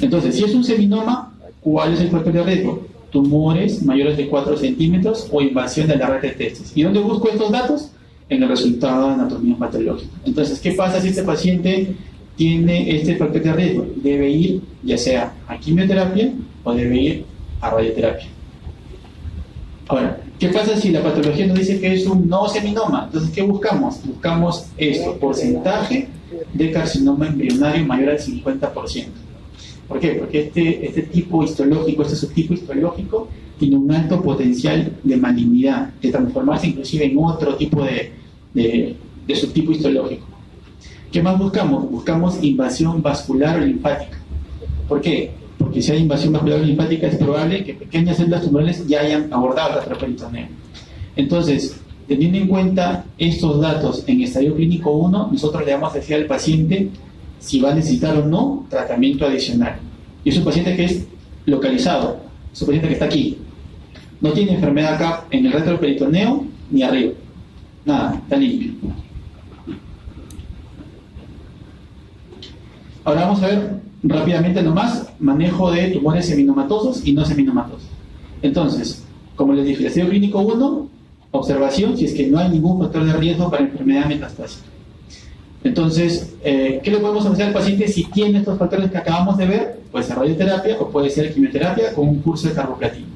Entonces, si es un seminoma, ¿cuál es el factor de riesgo? tumores mayores de 4 centímetros o invasión de la red de testes. ¿Y dónde busco estos datos? En el resultado de anatomía patológica. Entonces, ¿qué pasa si este paciente tiene este factor de riesgo? Debe ir ya sea a quimioterapia o debe ir a radioterapia. Ahora, ¿qué pasa si la patología nos dice que es un no seminoma? Entonces, ¿qué buscamos? Buscamos esto, porcentaje de carcinoma embrionario mayor al 50%. ¿Por qué? Porque este tipo histológico, este subtipo histológico, tiene un alto potencial de malignidad, de transformarse inclusive en otro tipo de subtipo histológico. ¿Qué más buscamos? Buscamos invasión vascular o linfática. ¿Por qué? Porque si hay invasión vascular o linfática es probable que pequeñas células tumorales ya hayan abordado el retroperitoneo. Entonces, teniendo en cuenta estos datos en estadio clínico 1, nosotros le vamos a decir al paciente si va a necesitar o no tratamiento adicional. Y es un paciente que es localizado, es un paciente que está aquí. No tiene enfermedad acá en el retroperitoneo ni arriba. Nada, está limpio. Ahora vamos a ver rápidamente nomás manejo de tumores seminomatosos y no seminomatosos. Entonces, como les dije, el estadio clínico 1, observación si es que no hay ningún factor de riesgo para enfermedad metastásica. Entonces, ¿qué le podemos ofrecer al paciente si tiene estos factores que acabamos de ver? Puede ser radioterapia o puede ser quimioterapia con un curso de carboplatino.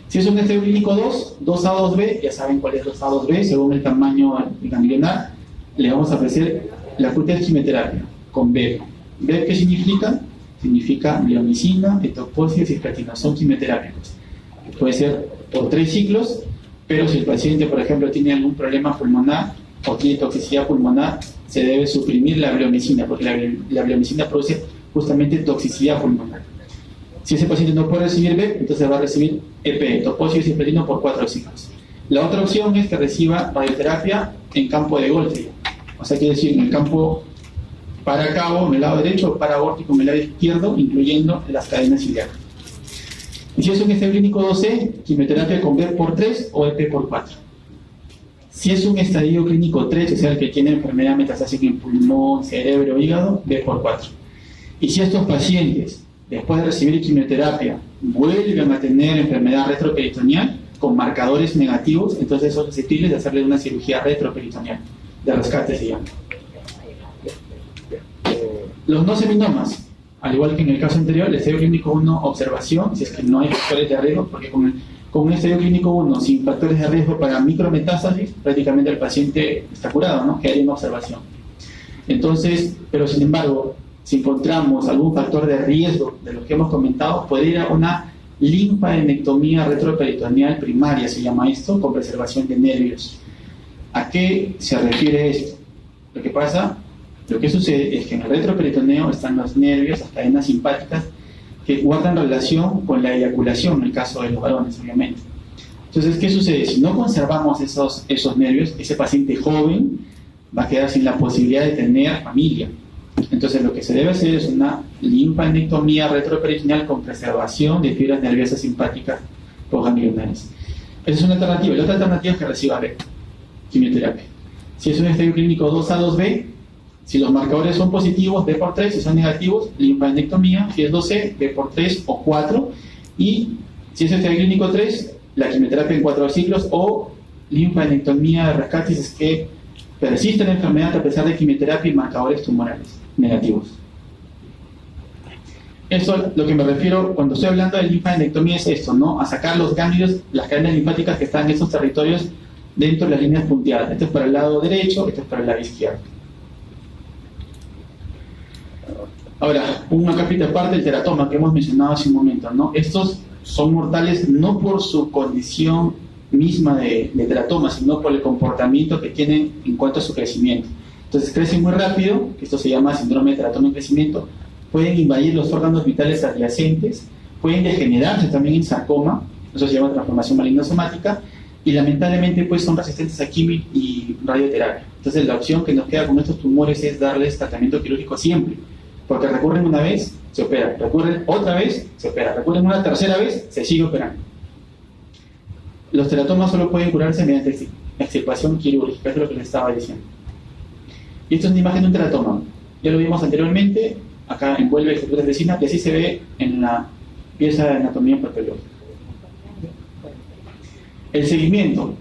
Si es un estadio clínico 2, 2A, 2B, ya saben cuál es 2A, 2B, según el tamaño ganglionar, le vamos a ofrecer la cutis quimioterapia con BEP. ¿BEP qué significa? Significa bleomicina, etoposide y cisplatina, son quimioterápicos. Puede ser por 3 ciclos, pero si el paciente, por ejemplo, tiene algún problema pulmonar o tiene toxicidad pulmonar, se debe suprimir la bleomicina, porque la bleomicina produce justamente toxicidad pulmonar. Si ese paciente no puede recibir BEP, entonces va a recibir EP, etoposide y cisplatino por 4 ciclos. La otra opción es que reciba radioterapia en campo de Golgi, o sea, quiere decir en el campo para cabo, en el lado derecho, o para aórtico, en el lado izquierdo, incluyendo las cadenas ciliares. Y si es un estadio clínico 2C, quimioterapia con BEP por 3 o EP por 4. Si es un estadio clínico 3, o sea, el que tiene enfermedad metastásica en pulmón, cerebro, hígado, BEP por 4. Y si estos pacientes, después de recibir quimioterapia, vuelven a tener enfermedad retroperitoneal con marcadores negativos, entonces son susceptibles de hacerle una cirugía retroperitoneal, de rescate se llama. Los no seminomas, al igual que en el caso anterior, el estadio clínico 1, observación, si es que no hay factores de riesgo, porque con un estadio clínico 1 sin factores de riesgo para micrometástasis, prácticamente el paciente está curado, ¿no? Quedaría en observación. Entonces, pero sin embargo, si encontramos algún factor de riesgo de los que hemos comentado, puede ir a una linfadenectomía retroperitoneal primaria, se llama esto, con preservación de nervios. ¿A qué se refiere esto? Lo que sucede es que en el retroperitoneo están los nervios, las cadenas simpáticas, que guardan relación con la eyaculación, en el caso de los varones, obviamente. Entonces, ¿qué sucede? Si no conservamos esos nervios, ese paciente joven va a quedar sin la posibilidad de tener familia. Entonces, lo que se debe hacer es una linfadenectomía retroperitoneal con preservación de fibras nerviosas simpáticas o ganglionares. Esa es una alternativa. La otra alternativa es que reciba BEP, quimioterapia. Si es un estadio clínico 2A, 2B, si los marcadores son positivos, B por 3, si son negativos, linfadenectomía, si es 2C, B por 3 o 4, y si es estadio clínico 3, la quimioterapia en 4 ciclos o linfadenectomía de rescate si es que persiste la enfermedad a pesar de quimioterapia y marcadores tumorales negativos. Eso, lo que me refiero cuando estoy hablando de linfadenectomía es esto, ¿no? A sacar los ganglios, las cadenas linfáticas que están en esos territorios dentro de las líneas punteadas. Esto es para el lado derecho, esto es para el lado izquierdo. Ahora, una capita aparte del teratoma que hemos mencionado hace un momento, ¿no? Estos son mortales no por su condición misma de teratoma, sino por el comportamiento que tienen en cuanto a su crecimiento. Entonces crecen muy rápido, esto se llama síndrome de teratoma en crecimiento, pueden invadir los órganos vitales adyacentes, pueden degenerarse también en sarcoma, eso se llama transformación maligna somática, y lamentablemente pues son resistentes a quimio y radioterapia. Entonces la opción que nos queda con estos tumores es darles tratamiento quirúrgico siempre, porque recurren una vez, se opera, recurren otra vez, se opera, recurren una tercera vez, se sigue operando. Los teratomas solo pueden curarse mediante extirpación quirúrgica, es lo que les estaba diciendo. Y esto es una imagen de un teratoma. Ya lo vimos anteriormente, acá envuelve estructuras de vecina, y así se ve en la pieza de anatomía patológica. El seguimiento.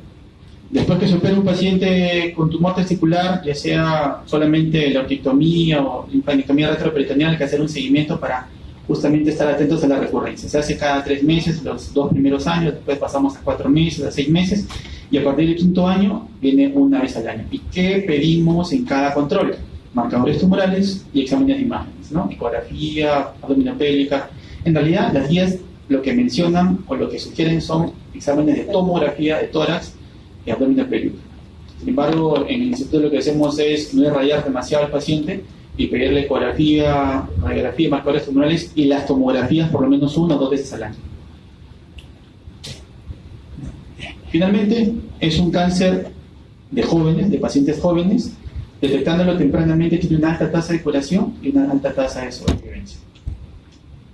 Después que se opera un paciente con tumor testicular, ya sea solamente la orquiectomía o linfadenectomía retroperitoneal, hay que hacer un seguimiento para justamente estar atentos a la recurrencia. Se hace cada 3 meses, los 2 primeros años, después pasamos a 4 meses, a 6 meses, y a partir del 5.º año viene una vez al año. ¿Y qué pedimos en cada control? Marcadores tumorales y exámenes de imágenes, ¿no? Ecografía, abdominopélvica. En realidad, las guías lo que mencionan o lo que sugieren son exámenes de tomografía de tórax y abdominopélvica. Sin embargo, en el instituto lo que hacemos es no irradiar demasiado al paciente y pedirle ecografía, radiografía, marcadores tumorales y las tomografías por lo menos 1 o 2 veces al año. Finalmente, es un cáncer de jóvenes, de pacientes jóvenes. Detectándolo tempranamente tiene una alta tasa de curación y una alta tasa de sobrevivencia.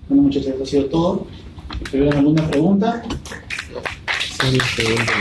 Bueno, muchachos, eso ha sido todo. Si tuvieran alguna pregunta. Sí, pregunta.